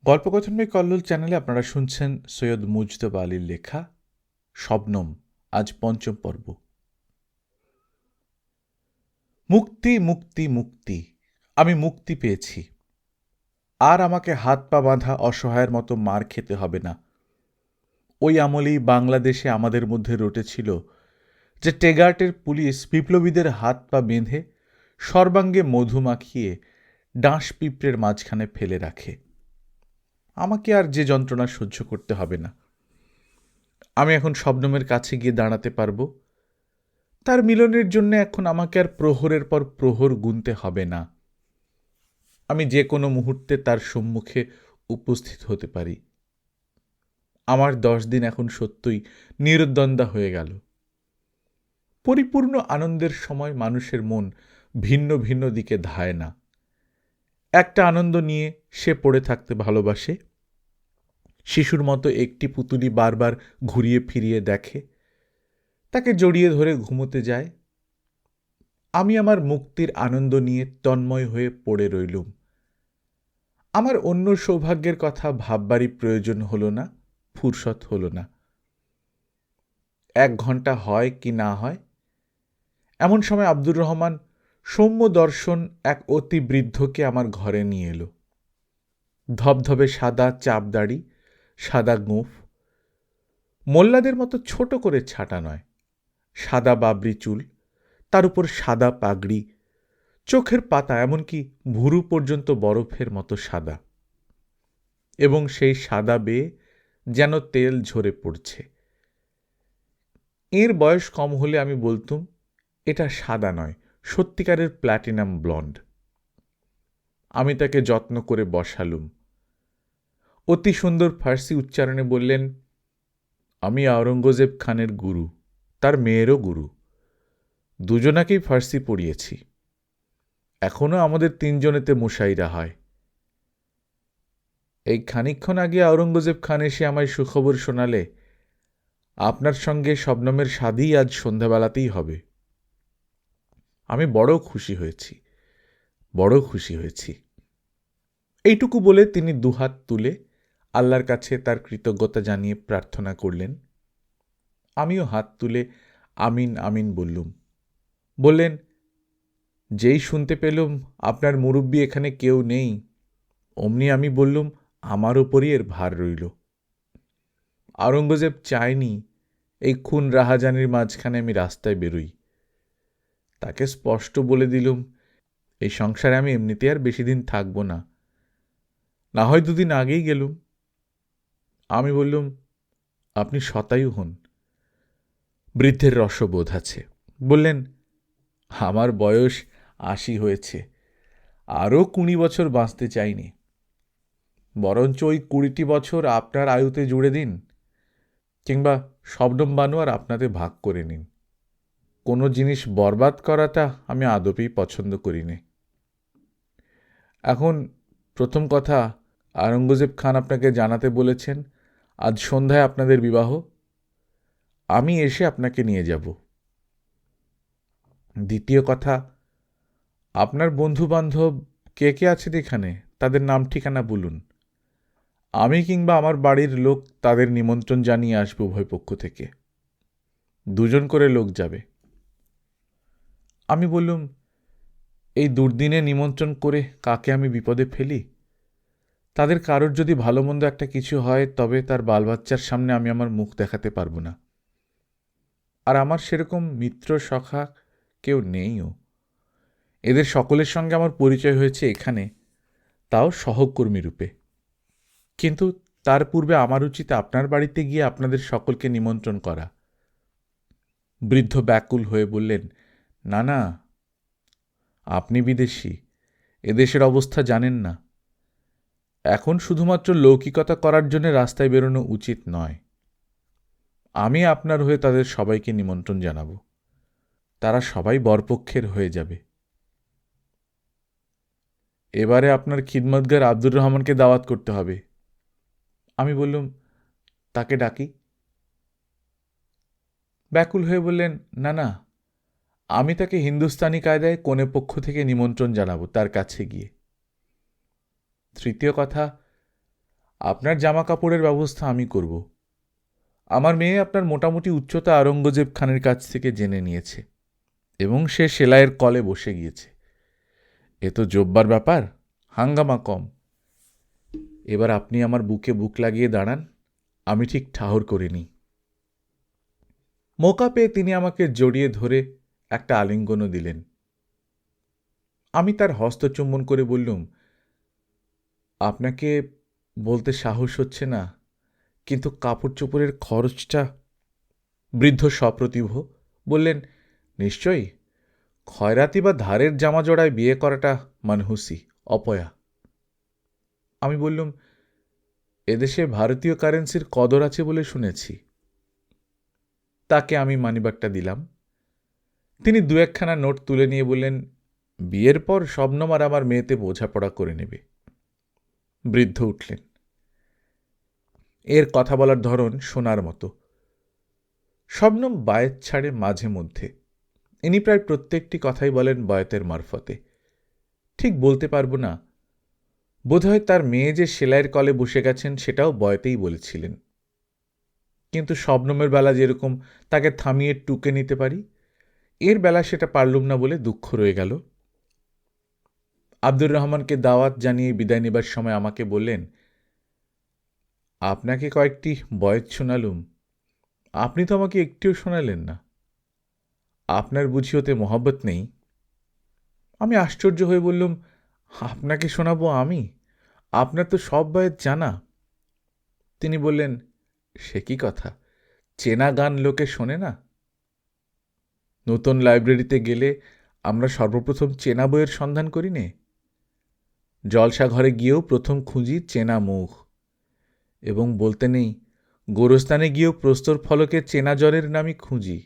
গল্পকথন by Kallol চ্যানেলে আপনারা শুনছেন সৈয়দ মুজতবা আলীর লেখা শবনম। আজ পঞ্চম পর্ব। মুক্তি মুক্তি মুক্তি, আমি মুক্তি পেয়েছি। আর আমাকে হাত পা বাঁধা অসহায়ের মতো মার খেতে হবে না। ওই আমলেই বাংলাদেশে আমাদের মধ্যে রটেছিল যে টেগার্টের পুলিশ বিপ্লবীদের হাত পা বেঁধে সর্বাঙ্গে মধু মাখিয়ে ডাঁশ পিঁপড়ের মাঝখানে ফেলে রাখে। আমাকে আর যে যন্ত্রণা সহ্য করতে হবে না। আমি এখন শবনমের কাছে গিয়ে দাঁড়াতে পারবো। তার মিলনের জন্য এখন আমাকে আর প্রহরের পর প্রহর গুনতে হবে না। আমি যে কোনো মুহূর্তে তার সম্মুখে উপস্থিত হতে পারি। আমার 10 দিন এখন সত্যই নির্দ্বন্দ্বা হয়ে গেল। পরিপূর্ণ আনন্দের সময় মানুষের মন ভিন্ন ভিন্ন দিকে ধায় না। একটা আনন্দ নিয়ে সে পড়ে থাকতে ভালোবাসে। শিশুর মতো একটি পুতুলি বারবার ঘুরিয়ে ফিরিয়ে দেখে, তাকে জড়িয়ে ধরে ঘুমোতে যায়। আমি আমার মুক্তির আনন্দ নিয়ে তন্ময় হয়ে পড়ে রইলুম। আমার অন্য সৌভাগ্যের কথা ভাববারই প্রয়োজন হল না, ফুরসত হল না। 1 ঘন্টা হয় কি না হয়, এমন সময় আব্দুর রহমান সৌম্য দর্শন এক অতি বৃদ্ধকে আমার ঘরে নিয়ে এলো। ধবধবে সাদা চাপদাড়ি, সাদা গোঁফ, মোল্লাদের মতো ছোট করে ছাটা নয়, সাদা বাবরি চুল, তার উপর সাদা পাগড়ি, চোখের পাতা এমনকি ভুরু পর্যন্ত বরফের মতো সাদা, এবং সেই সাদা বেয়ে যেন তেল ঝরে পড়ছে। এর বয়স কম হলে আমি বলতুম এটা সাদা নয়, সত্যিকারের প্ল্যাটিনাম ব্লন্ড। আমি তাকে যত্ন করে বসালুম। অতি সুন্দর ফার্সি উচ্চারণে বললেন, আমি আওরঙ্গজেব খানের গুরু, তার মেয়েরও গুরু। দুজনাকেই ফার্সি পড়িয়েছি। এখনো আমাদের 3 জনেতে মুশাইরা হয়। এই খানিকক্ষণ আগে আওরঙ্গজেব খান এসে আমায় সুখবর শোনালে আপনার সঙ্গে শবনমের শাদী আজ সন্ধ্যাবেলাতেই হবে। আমি বড় খুশি হয়েছি, বড় খুশি হয়েছি। এইটুকু বলে তিনি দুহাত তুলে আল্লাহর কাছে তার কৃতজ্ঞতা জানিয়ে প্রার্থনা করলেন। আমিও হাত তুলে আমিন আমিন বললুম। বললেন, যেই শুনতে পেলুম আপনার মুরব্বি এখানে কেউ নেই, অমনি আমি বললুম আমার উপরই এর ভার রইল। আওরঙ্গজেব চায়নি এই খুন রাহাজানির মাঝখানে আমি রাস্তায় বেরোই। তাকে স্পষ্ট বলে দিলুম, এই সংসারে আমি এমনিতে আর বেশি দিন থাকব না, না হয় 2 দিন আগেই গেলুম। আমি বললুম, আপনি শতায়ু হন। বৃদ্ধের রসবোধ আছে। বললেন, আমার বয়স 80 হয়েছে, আরও 20 বছর বাঁচতে চাইনি। বরঞ্চ ওই 20টি বছর আপনার আয়ুতে জুড়ে দিন, কিংবা শবনম বানু আর আপনাদের ভাগ করে নিন। কোনো জিনিস বরবাদ করাটা আমি আদপেই পছন্দ করি নে। এখন প্রথম কথা, আওরঙ্গজেব খান আপনাকে জানাতে বলেছেন আজ সন্ধ্যায় আপনাদের বিবাহ। আমি এসে আপনাকে নিয়ে যাব। দ্বিতীয় কথা, আপনার বন্ধু বান্ধব কে কে আছেন এখানে, তাদের নাম ঠিকানা বলুন। আমি কিংবা আমার বাড়ির লোক তাদের নিমন্ত্রণ জানিয়ে আসবো উভয় পক্ষ থেকে। 2 জন করে লোক যাবে। আমি বললুম, এই দুর্দিনে নিমন্ত্রণ করে কাকে আমি বিপদে ফেলি? তাদের কারোর যদি ভালো মন্দ একটা কিছু হয়, তবে তার বালবাচ্চার সামনে আমি আমার মুখ দেখাতে পারব না। আর আমার সেরকম মিত্র সখা কেউ নেইও। এদের সকলের সঙ্গে আমার পরিচয় হয়েছে এখানে, তাও সহকর্মী রূপে। কিন্তু তার পূর্বে আমার উচিত আপনার বাড়িতে গিয়ে আপনাদের সকলকে নিমন্ত্রণ করা। বৃদ্ধ ব্যাকুল হয়ে বললেন, না না, আপনি বিদেশী, এদেশের অবস্থা জানেন না। এখন শুধুমাত্র লৌকিকতা করার জন্য রাস্তায় বেরোনো উচিত নয়। আমি আপনার হয়ে তাদের সবাইকে নিমন্ত্রণ জানাব। তারা সবাই বরপক্ষের হয়ে যাবে। এবারে আপনার খিদমতগার আব্দুর রহমানকে দাওয়াত করতে হবে। আমি বললুম, তাকে ডাকি। ব্যাকুল হয়ে বললেন, না না, আমি তাকে হিন্দুস্তানি কায়দায় কনে পক্ষ থেকে নিমন্ত্রণ জানাবো তার কাছে গিয়ে। তৃতীয় কথা, আপনার জামা কাপড়ের ব্যবস্থা আমি করব। আমার মেয়ে আপনার মোটামুটি উচ্চতা আওরঙ্গজেব খানের কাছ থেকে জেনে নিয়েছে এবং সে সেলাইয়ের কলে বসে গিয়েছে। এ তো জোব্বার ব্যাপার, হাঙ্গামা কম। এবার আপনি আমার বুকে বুক লাগিয়ে দাঁড়ান, আমি ঠিক ঠাহর করে নিই। মৌকা পেয়ে তিনি আমাকে জড়িয়ে ধরে একটা আলিঙ্গনও দিলেন। আমি তার হস্তচুম্বন করে বললুম, আপনাকে বলতে সাহস হচ্ছে না, কিন্তু কাপড় চোপড়ের খরচটা। বৃদ্ধ সপ্রতিভ বললেন, নিশ্চয়ই, খয়রাতি বা ধারের জামা জোড়ায় বিয়ে করাটা মানহুসি, অপয়া। আমি বললুম, এদেশে ভারতীয় কারেন্সির কদর আছে বলে শুনেছি। তাকে আমি মানিব্যাগটা দিলাম। তিনি দু একখানা নোট তুলে নিয়ে বললেন, বিয়ের পর শবনম আর আমার মেয়েতে বোঝাপড়া করে নেবে। বৃদ্ধ উঠলেন। এর কথা বলার ধরন শোনার মতো। শবনম বায়েত ছাড়ে মাঝে মধ্যে। ইনি প্রায় প্রত্যেকটি কথাই বলেন বয়াতের মারফতে। ঠিক বলতে পারব না, বোধহয় তার মেয়ে যে সেলাইয়ের কলে বসে গেছেন সেটাও বয়াতেই বলেছিলেন। কিন্তু শবনমের বেলা যেরকম তাকে থামিয়ে টুকে নিতে পারি, এর বেলা সেটা পারলুম না বলে দুঃখ রয়ে গেল। আব্দুর রহমানকে দাওয়াত জানিয়ে বিদায় নেবার সময় আমাকে বললেন, আপনাকে কয়েকটি বয়াত শোনালুম, আপনি তো আমাকে একটিও শোনালেন না। আপনার বুঝি ওতে মহব্বত নেই? আমি আশ্চর্য হয়ে বললুম, আপনাকে শোনাবো আমি? আপনার তো সব বয়াত জানা। তিনি বললেন, সে কি কথা, চেনা গান লোকে শোনে না? নতুন লাইব্রেরিতে গেলে আমরা সর্বপ্রথম চেনা বইয়ের সন্ধান করি নে। জলসা ঘরে গিয়েও প্রথম খুঁজি চেনা মুখ, এবং বলতে নেই গোরস্থানে গিয়েও প্রস্তর ফলকে চেনা জ্বরের নামই খুঁজি।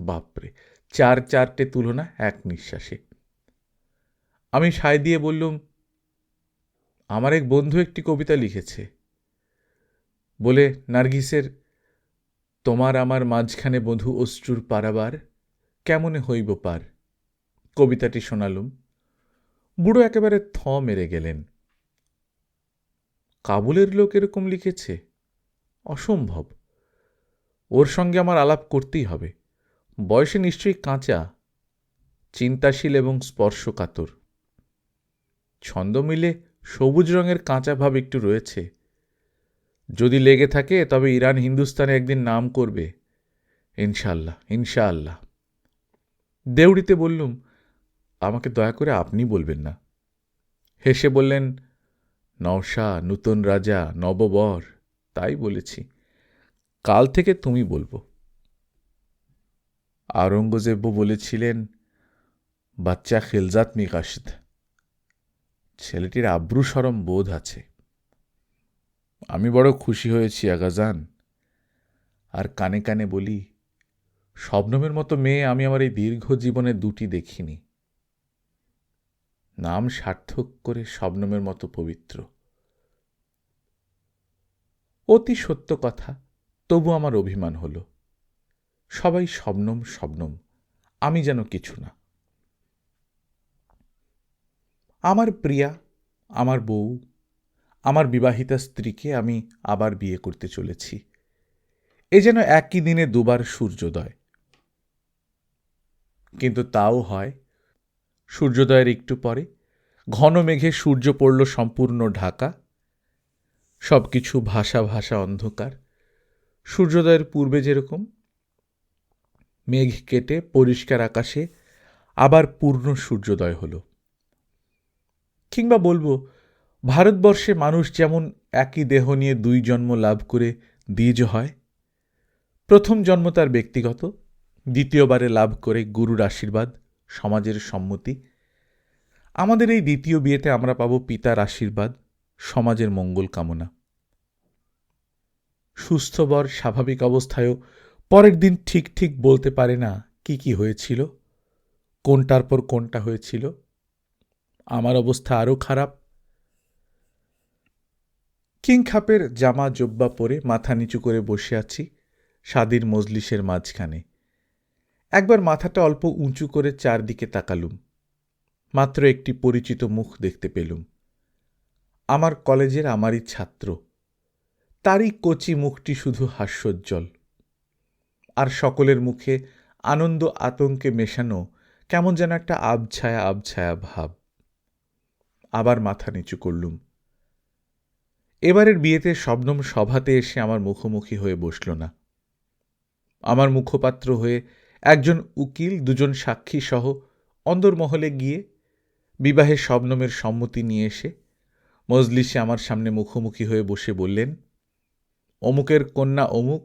বাপরে, চারটে তুলনা এক নিঃশ্বাসে। আমি সায় দিয়ে বললুম, আমার এক বন্ধু একটি কবিতা লিখেছে, বলে নার্গিসের তোমার আমার মাঝখানে বধূ অশ্রুর পারাবার কেমনে হইব পার। কবিতাটি শোনালুম। বুড়ো একেবারে থ মেরে গেলেন। কাবুলের লোক এরকম লিখেছে? অসম্ভব। ওর সঙ্গে আমার আলাপ করতেই হবে। বয়সে নিশ্চয়ই কাঁচা, চিন্তাশীল এবং স্পর্শকাতর। ছন্দ মিলে সবুজ রঙের কাঁচা ভাব একটু রয়েছে। যদি লেগে থাকে তবে ইরান হিন্দুস্তানে একদিন নাম করবে, ইনশাআল্লাহ ইনশাআল্লাহ। দেউড়িতে বললুম, আমাকে দয়া করে আপনি বলবেন না। হেসে বললেন, নওশা, নূতন রাজা, নববর, তাই বলেছি। কাল থেকে তুমি বলবো। আওরঙ্গজেব বলেছিলেন, বাচ্চা খিলজাত মিকাশদ। ছেলেটির আব্রু সরম বোধ আছে। আমি বড় খুশি হয়েছি আগাজান। আর কানে কানে বলি, শবনমের মতো মেয়ে আমি আমার এই দীর্ঘ জীবনে দুটি দেখিনি। নাম সার্থক করে শবনমের মতো পবিত্র। অতি সত্য কথা, তবু আমার অভিমান হল। সবাই শবনম শবনম, আমি যেন কিছু না। আমার প্রিয়া, আমার বউ, আমার বিবাহিতা স্ত্রীকে আমি আবার বিয়ে করতে চলেছি। এ যেন একই দিনে দুবার সূর্যোদয়। কিন্তু তাও হয়, সূর্যোদয়ের একটু পরে ঘন মেঘে সূর্য পড়ল সম্পূর্ণ ঢাকা। সব কিছু ভাসা ভাসা অন্ধকার। সূর্যোদয়ের পূর্বে যেরকম, মেঘ কেটে পরিষ্কার আকাশে আবার পূর্ণ সূর্যোদয় হল। কিংবা বলবো, ভারতবর্ষে মানুষ যেমন একই দেহ নিয়ে দুই জন্ম লাভ করে দ্বিজ হয়। প্রথম জন্ম তার ব্যক্তিগত, দ্বিতীয়বারে লাভ করে গুরুর আশীর্বাদ, সমাজের সম্মতি। আমাদের এই দ্বিতীয় বিয়েতে আমরা পাব পিতার আশীর্বাদ, সমাজের মঙ্গল কামনা। সুস্থ বর স্বাভাবিক অবস্থায়ও পরের দিন ঠিক ঠিক বলতে পারে না কি কি হয়েছিল, কোনটার পর কোনটা হয়েছিল। আমার অবস্থা আরও খারাপ। কিংখাপের জামা জব্বা পরে মাথা নিচু করে বসে আছি শাদির মজলিসের মাঝখানে। একবার মাথাটা অল্প উঁচু করে চারদিকে তাকালুম। মাত্র একটি পরিচিত মুখ দেখতে পেলুম। আমার কলেজের আমারই ছাত্র, তারই কচি মুখটি শুধু হাস্যোজ্জ্বল, আর সকলের মুখে আনন্দ আতঙ্কে মেশানো কেমন যেন একটা আবছায়া আবছায়া ভাব। আবার মাথা নিচু করলুম। এবারের বিয়েতে শবনম সভাতে এসে আমার মুখোমুখি হয়ে বসল না। আমার মুখপাত্র হয়ে একজন উকিল, দুজন সাক্ষী সহ অন্দরমহলে গিয়ে বিবাহে শবনমের সম্মতি নিয়ে এসে মজলিসে আমার সামনে মুখোমুখি হয়ে বসে বললেন, অমুকের কন্যা অমুক,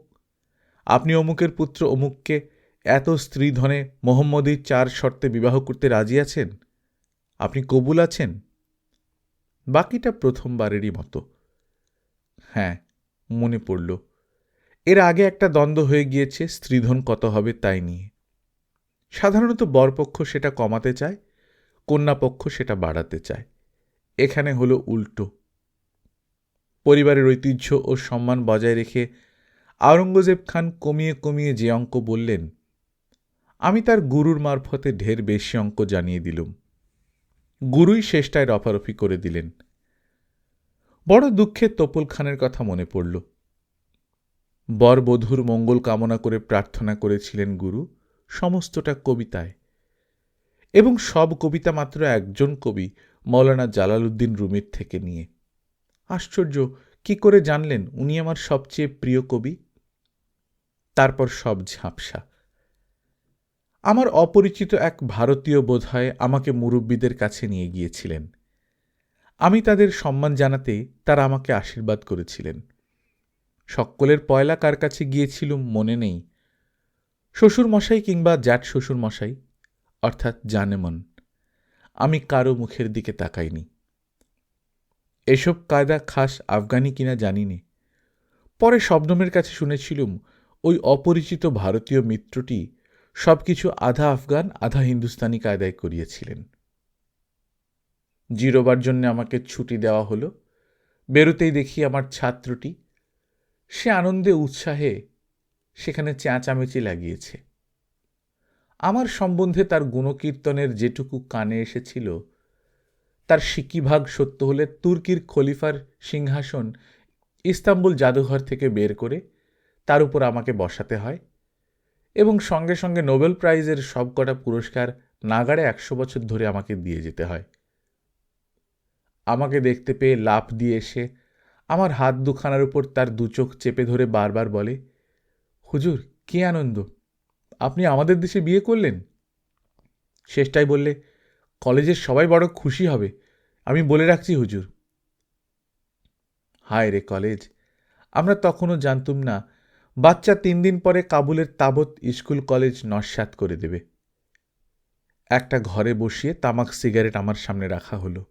আপনি অমুকের পুত্র অমুককে এত স্ত্রীধনে মোহাম্মদীর 4 শর্তে বিবাহ করতে রাজি আছেন? আপনি কবুল আছেন? বাকিটা প্রথমবারেরই মতো। হ্যাঁ, মনে পড়ল, এর আগে একটা দ্বন্দ্ব হয়ে গিয়েছে স্ত্রীধন কত হবে তাই নিয়ে। সাধারণত বরপক্ষ সেটা কমাতে চায়, কন্যাপক্ষ সেটা বাড়াতে চায়। এখানে হলো উল্টো। পরিবারের ঐতিহ্য ও সম্মান বজায় রেখে আওরঙ্গজেব খান কমিয়ে কমিয়ে যে অঙ্ক বললেন, আমি তার গুরুর মারফতে ঢের বেশি অঙ্ক জানিয়ে দিলুম। গুরুই শেষটায় রফারফি করে দিলেন। বড় দুঃখে তপুল খানের কথা মনে পড়ল। বরবধূর মঙ্গল কামনা করে প্রার্থনা করেছিলেন গুরু, সমস্তটা কবিতায়, এবং সব কবিতা মাত্র একজন কবি মৌলানা জালালউদ্দিন রুমির থেকে নিয়ে। আশ্চর্য, কি করে জানলেন উনি আমার সবচেয়ে প্রিয় কবি? তারপর সব ঝাপসা। আমার অপরিচিত এক ভারতীয় বোধহয় আমাকে মুরব্বীদের কাছে নিয়ে গিয়েছিলেন। আমি তাদের সম্মান জানাতে তারা আমাকে আশীর্বাদ করেছিলেন। সকলের পয়লা কার কাছে গিয়েছিলুম মনে নেই। শ্বশুরমশাই কিংবা জ্যাঠ শ্বশুরমশাই, অর্থাৎ জানেমন। আমি কারো মুখের দিকে তাকাইনি। এসব কায়দা খাস আফগানি কিনা জানিনে। পরে শবনমের কাছে শুনেছিলুম ওই অপরিচিত ভারতীয় মিত্রটি সবকিছু আধা আফগান আধা হিন্দুস্তানি কায়দায় করিয়েছিলেন। জিরোবার জন্য আমাকে ছুটি দেওয়া হলো। বেরোতেই দেখি আমার ছাত্রটি, সে আনন্দে উৎসাহে সেখানে চেঁচামেচি লাগিয়েছে। আমার সম্বন্ধে তার গুণকীর্তনের যেটুকু কানে এসেছিল তার সিকিভাগ সত্য হলে তুর্কির খলিফার সিংহাসন ইস্তাম্বুল জাদুঘর থেকে বের করে তার উপর আমাকে বসাতে হয়, এবং সঙ্গে সঙ্গে নোবেল প্রাইজের সবকটা পুরস্কার নাগাড়ে 100 বছর ধরে আমাকে দিয়ে যেতে হয়। আমাকে দেখতে পেয়ে লাফ দিয়ে এসে আমার হাত দুখানার উপর তার দু চোখ চেপে ধরে বারবার বলে, হুজুর, কি আনন্দ, আপনি আমাদের দেশে বিয়ে করলেন। শেষটাই বললে, কলেজের সবাই বড় খুশি হবে, আমি বলে রাখছি হুজুর। হায় রে কলেজ! আমরা তখনও জানতুম না বাচ্চা 3 দিন পরে কাবুলের তাবৎ স্কুল কলেজ নস্যাৎ করে দেবে। একটা ঘরে বসিয়ে তামাক সিগারেট আমার সামনে রাখা হলো।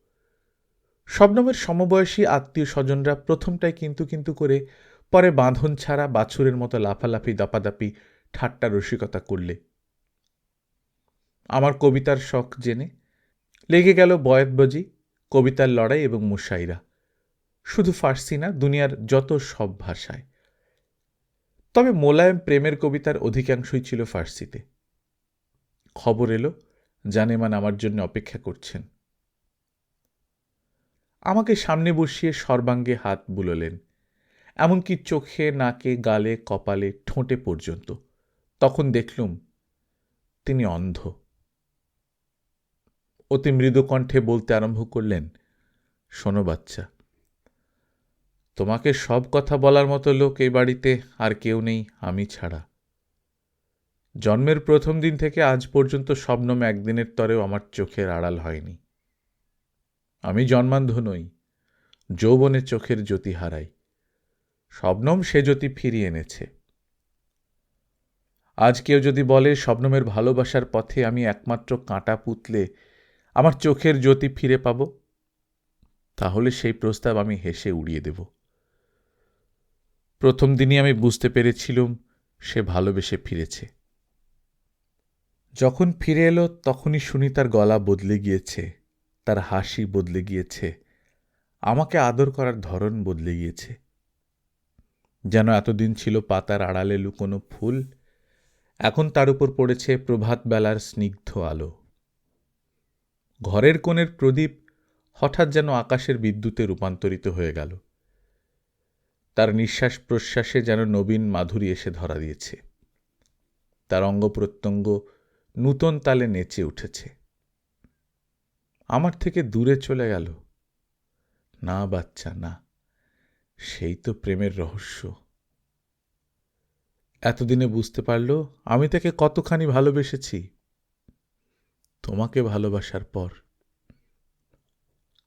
শবনমের সমবয়সী আত্মীয় স্বজনরা প্রথমটায় কিন্তু কিন্তু করে, পরে বাঁধন ছাড়া বাছুরের মতো লাফালাফি দাপাদাপি ঠাট্টা রসিকতা করলে। আমার কবিতার শখ জেনে লেগে গেল বয়াতবাজি, কবিতার লড়াই এবং মুশাইরা। শুধু ফার্সি না, দুনিয়ার যত সব ভাষায়। তবে মোলায়েম প্রেমের কবিতার অধিকাংশই ছিল ফার্সিতে। খবর এলো জানেমান আমার জন্য অপেক্ষা করছেন। আমাকে সামনে বসিয়ে সর্বাঙ্গে হাত বুলোলেন, এমনকি চোখে, নাকে, গালে, কপালে, ঠোঁটে পর্যন্ত। তখন দেখলুম তিনি অন্ধ। অতি মৃদু কণ্ঠে বলতে আরম্ভ করলেন, শোনো বাচ্চা, তোমাকে সব কথা বলার মতো লোক এই বাড়িতে আর কেউ নেই আমি ছাড়া। জন্মের প্রথম দিন থেকে আজ পর্যন্ত শবনম একদিনের তরেও আমার চোখের আড়াল হয়নি। আমি জন্মান্ধ নই, যৌবনে চোখের জ্যোতি হারাই। শবনম সে জ্যোতি ফিরিয়ে এনেছে। আজ কেউ যদি বলে শবনমের ভালোবাসার পথে আমি একমাত্র কাঁটা পুঁতলে আমার চোখের জ্যোতি ফিরে পাব, তাহলে সেই প্রস্তাব আমি হেসে উড়িয়ে দেব। প্রথম দিনই আমি বুঝতে পেরেছিলুম সে ভালোবেসে ফিরেছে। যখন ফিরে এলো তখনই শুনি তার গলা বদলে গিয়েছে, তার হাসি বদলে গিয়েছে, আমাকে আদর করার ধরন বদলে গিয়েছে। যেন এতদিন ছিল পাতার আড়ালে লুকোনো ফুল, এখন তার উপর পড়েছে প্রভাত বেলার স্নিগ্ধ আলো। ঘরের কোণের প্রদীপ হঠাৎ যেন আকাশের বিদ্যুতে রূপান্তরিত হয়ে গেল। তার নিঃশ্বাস প্রশ্বাসে যেন নবীন মাধুরী এসে ধরা দিয়েছে। তার অঙ্গ প্রত্যঙ্গ নূতন তালে নেচে উঠেছে। আমার থেকে দূরে চলে গেল। না বাচ্চা, না, সেই তো প্রেমের রহস্য। এতদিনে বুঝতে পারল আমি তাকে কতখানি ভালোবেসেছি। তোমাকে ভালোবাসার পর।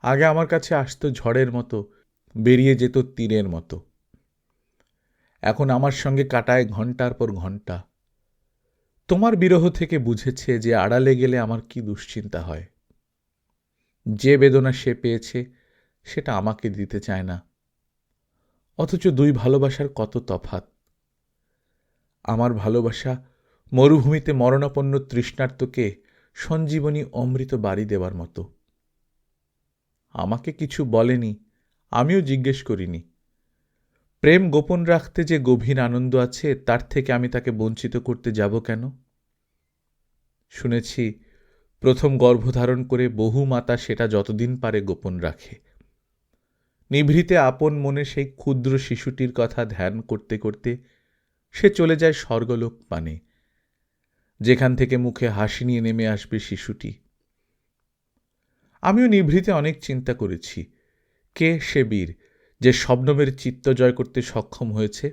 আগে আমার কাছে আসতো ঝড়ের মতো, বেরিয়ে যেত তীরের মতো। এখন আমার সঙ্গে কাটায় ঘন্টার পর ঘন্টা। তোমার বিরহ থেকে বুঝেছে যে আড়ালে গেলে আমার কি দুশ্চিন্তা হয়। যে বেদনা সে পেয়েছে সেটা আমাকে দিতে চায় না। অথচ দুই ভালোবাসার কত তফাৎ। আমার ভালোবাসা মরুভূমিতে মরণাপন্ন তৃষ্ণার্তকে সঞ্জীবনী অমৃত বাড়ি দেওয়ার মতো। আমাকে কিছু বলেনি, আমিও জিজ্ঞেস করিনি। প্রেম গোপন রাখতে যে গভীর আনন্দ আছে তার থেকে আমি তাকে বঞ্চিত করতে যাব কেন? শুনেছি প্রথম গর্ভধারণ করে বহু মাতা সেটা যতদিন পারে গোপন রাখে। নিভৃতে আপন মনে সেই ক্ষুদ্র শিশুটির কথা ধ্যান করতে করতে সে চলে যায় স্বর্গলোক পানে, যেখান থেকে মুখে হাসি নিয়ে নেমে আসবে শিশুটি। আমিও নিভৃতে অনেক চিন্তা করেছি, কে সে বীর যে শবনমের চিত্ত জয় করতে সক্ষম হয়েছে।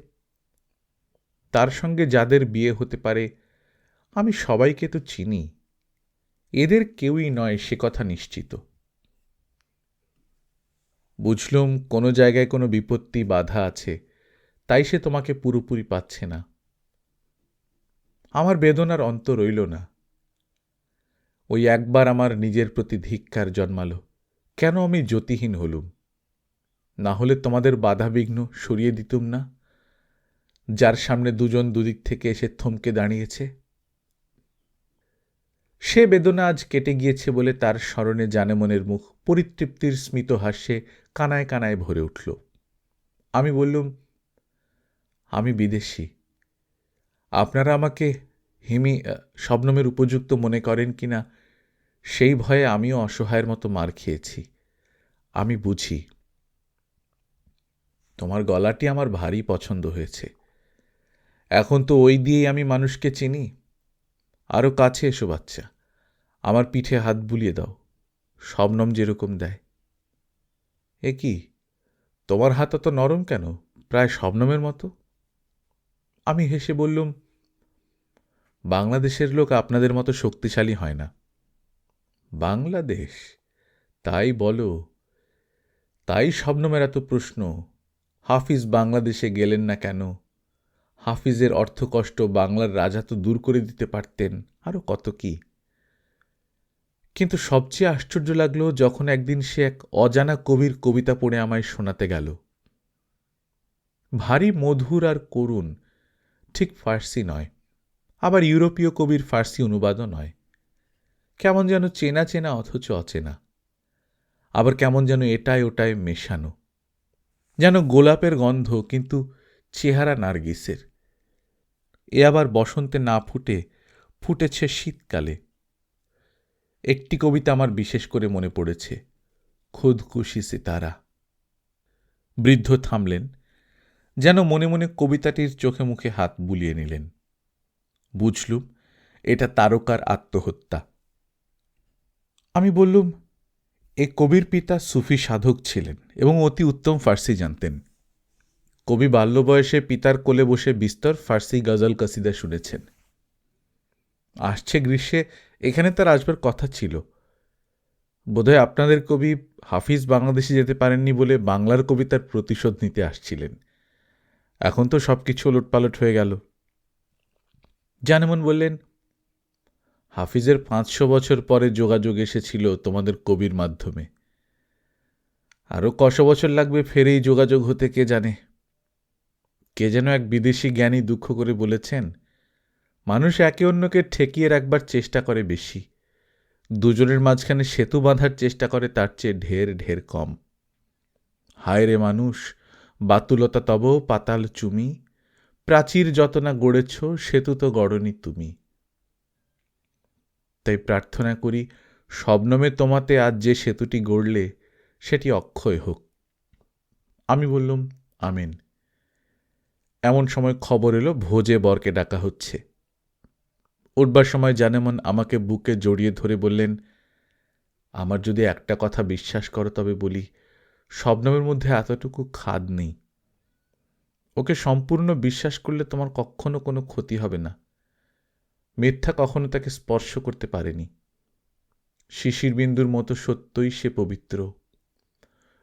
তার সঙ্গে যাদের বিয়ে হতে পারে আমি সবাইকে তো চিনি। এদের কেউই নয় সে কথা নিশ্চিত। বুঝলুম কোনো জায়গায় কোনো বিপত্তি বাধা আছে, তাই সে তোমাকে পুরোপুরি পাচ্ছে না। আমার বেদনার অন্ত রইল না। ওই একবার আমার নিজের প্রতি ধিক্কার জন্মাল, কেন আমি জ্যোতিহীন হলুম। না হলে তোমাদের বাধাবিঘ্ন সরিয়ে দিতুম না, যার সামনে দুজন দুদিক থেকে এসে থমকে দাঁড়িয়েছে। সে বেদনা আজ কেটে গিয়েছে বলে তার স্মরণে জানেমনের মুখ পরিতৃপ্তির স্মিত হাস্যে কানায় কানায় ভরে উঠল। আমি বললুম, আমি বিদেশী। আপনারা আমাকে শবনমের উপযুক্ত মনে করেন কিনা সেই ভয়ে আমিও অসহায়ের মতো মার খেয়েছি। আমি বুঝি। তোমার গলাটি আমার ভারী পছন্দ হয়েছে। এখন তো ওই দিয়েই আমি মানুষকে চিনি। আরও কাছে এসো বাচ্চা, আমার পিঠে হাত বুলিয়ে দাও, শবনম যেরকম দেয়। এ কি, তোমার হাত অত নরম কেন, প্রায় শবনমের মতো? আমি হেসে বললুম, বাংলাদেশের লোক আপনাদের মতো শক্তিশালী হয় না। বাংলাদেশ? তাই বলো। তাই শবনমের এত প্রশ্ন, হাফিজ বাংলাদেশে গেলেন না কেন? হাফিজের অর্থকষ্ট বাংলার রাজা তো দূর করে দিতে পারতেন, আরও কত কি। কিন্তু সবচেয়ে আশ্চর্য লাগলো যখন একদিন সে এক অজানা কবির কবিতা পড়ে আমায় শোনাতে গেল। ভারী মধুর আর করুণ, ঠিক ফার্সি নয়, আবার ইউরোপীয় কবির ফার্সি অনুবাদও নয়। কেমন যেন চেনা চেনা অথচ অচেনা, আবার কেমন যেন এটায় ওটায় মেশানো। যেন গোলাপের গন্ধ, কিন্তু চেহারা নার্গিসের। এ আবার বসন্তে না ফুটে ফুটেছে শীতকালে। একটি কবিতা আমার বিশেষ করে মনে পড়েছে, খুদকুশি সিতারা। বৃদ্ধ থামলেন, যেন মনে মনে কবিতাটির চোখে মুখে হাত বুলিয়ে নিলেন। বুঝলুম এটা তারকার আত্মহত্যা। আমি বললুম, এ কবির পিতা সুফি সাধক ছিলেন এবং অতি উত্তম ফার্সি জানতেন। কবি বাল্য বয়সে পিতার কোলে বসে বিস্তর ফার্সি গজল কসিদা শুনেছেন। আসছে গ্রীষ্মে এখানে তার আসবার কথা ছিল। বোধহয় আপনাদের কবি হাফিজ বাংলাদেশে যেতে পারেননি বলে বাংলার কবিতার প্রতিশোধ নিতে আসছিলেন। এখন তো সব কিছু ওলটপালট হয়ে গেল। জানেমন বললেন, হাফিজের 500 বছর পরে যোগাযোগ এসেছিল তোমাদের কবির মাধ্যমে। আরও কত বছর লাগবে ফের এই যোগাযোগ হতে কে জানে। কে যেন এক বিদেশি জ্ঞানী দুঃখ করে বলেছেন, মানুষ একে অন্যকে ঠেকিয়ে রাখবার চেষ্টা করে বেশি, দুজনের মাঝখানে সেতু বাঁধার চেষ্টা করে তার চেয়ে ঢের ঢের কম। হায় রে মানুষ, বাতুলতা তব পাতাল চুমি, প্রাচীর যত না গড়েছ সেতু তো গড়নি তুমি। তাই প্রার্থনা করি, শবনমে তোমাতে আজ যে সেতুটি গড়লে সেটি অক্ষয় হোক। আমি বললুম, আমিন। এমন সময় খবর এলো ভোজে বরকে ডাকা হচ্ছে। উঠবার সময় জানেমন আমাকে বুকে জড়িয়ে ধরে বললেন, আমার যদি একটা কথা বিশ্বাস করো তবে বলি, শবনমের মধ্যে এতটুকু খাদ নেই। ওকে সম্পূর্ণ বিশ্বাস করলে তোমার কখনো কোনো ক্ষতি হবে না। মিথ্যা কখনো তাকে স্পর্শ করতে পারেনি। শিশির বিন্দুর মতো সত্যই সে পবিত্র।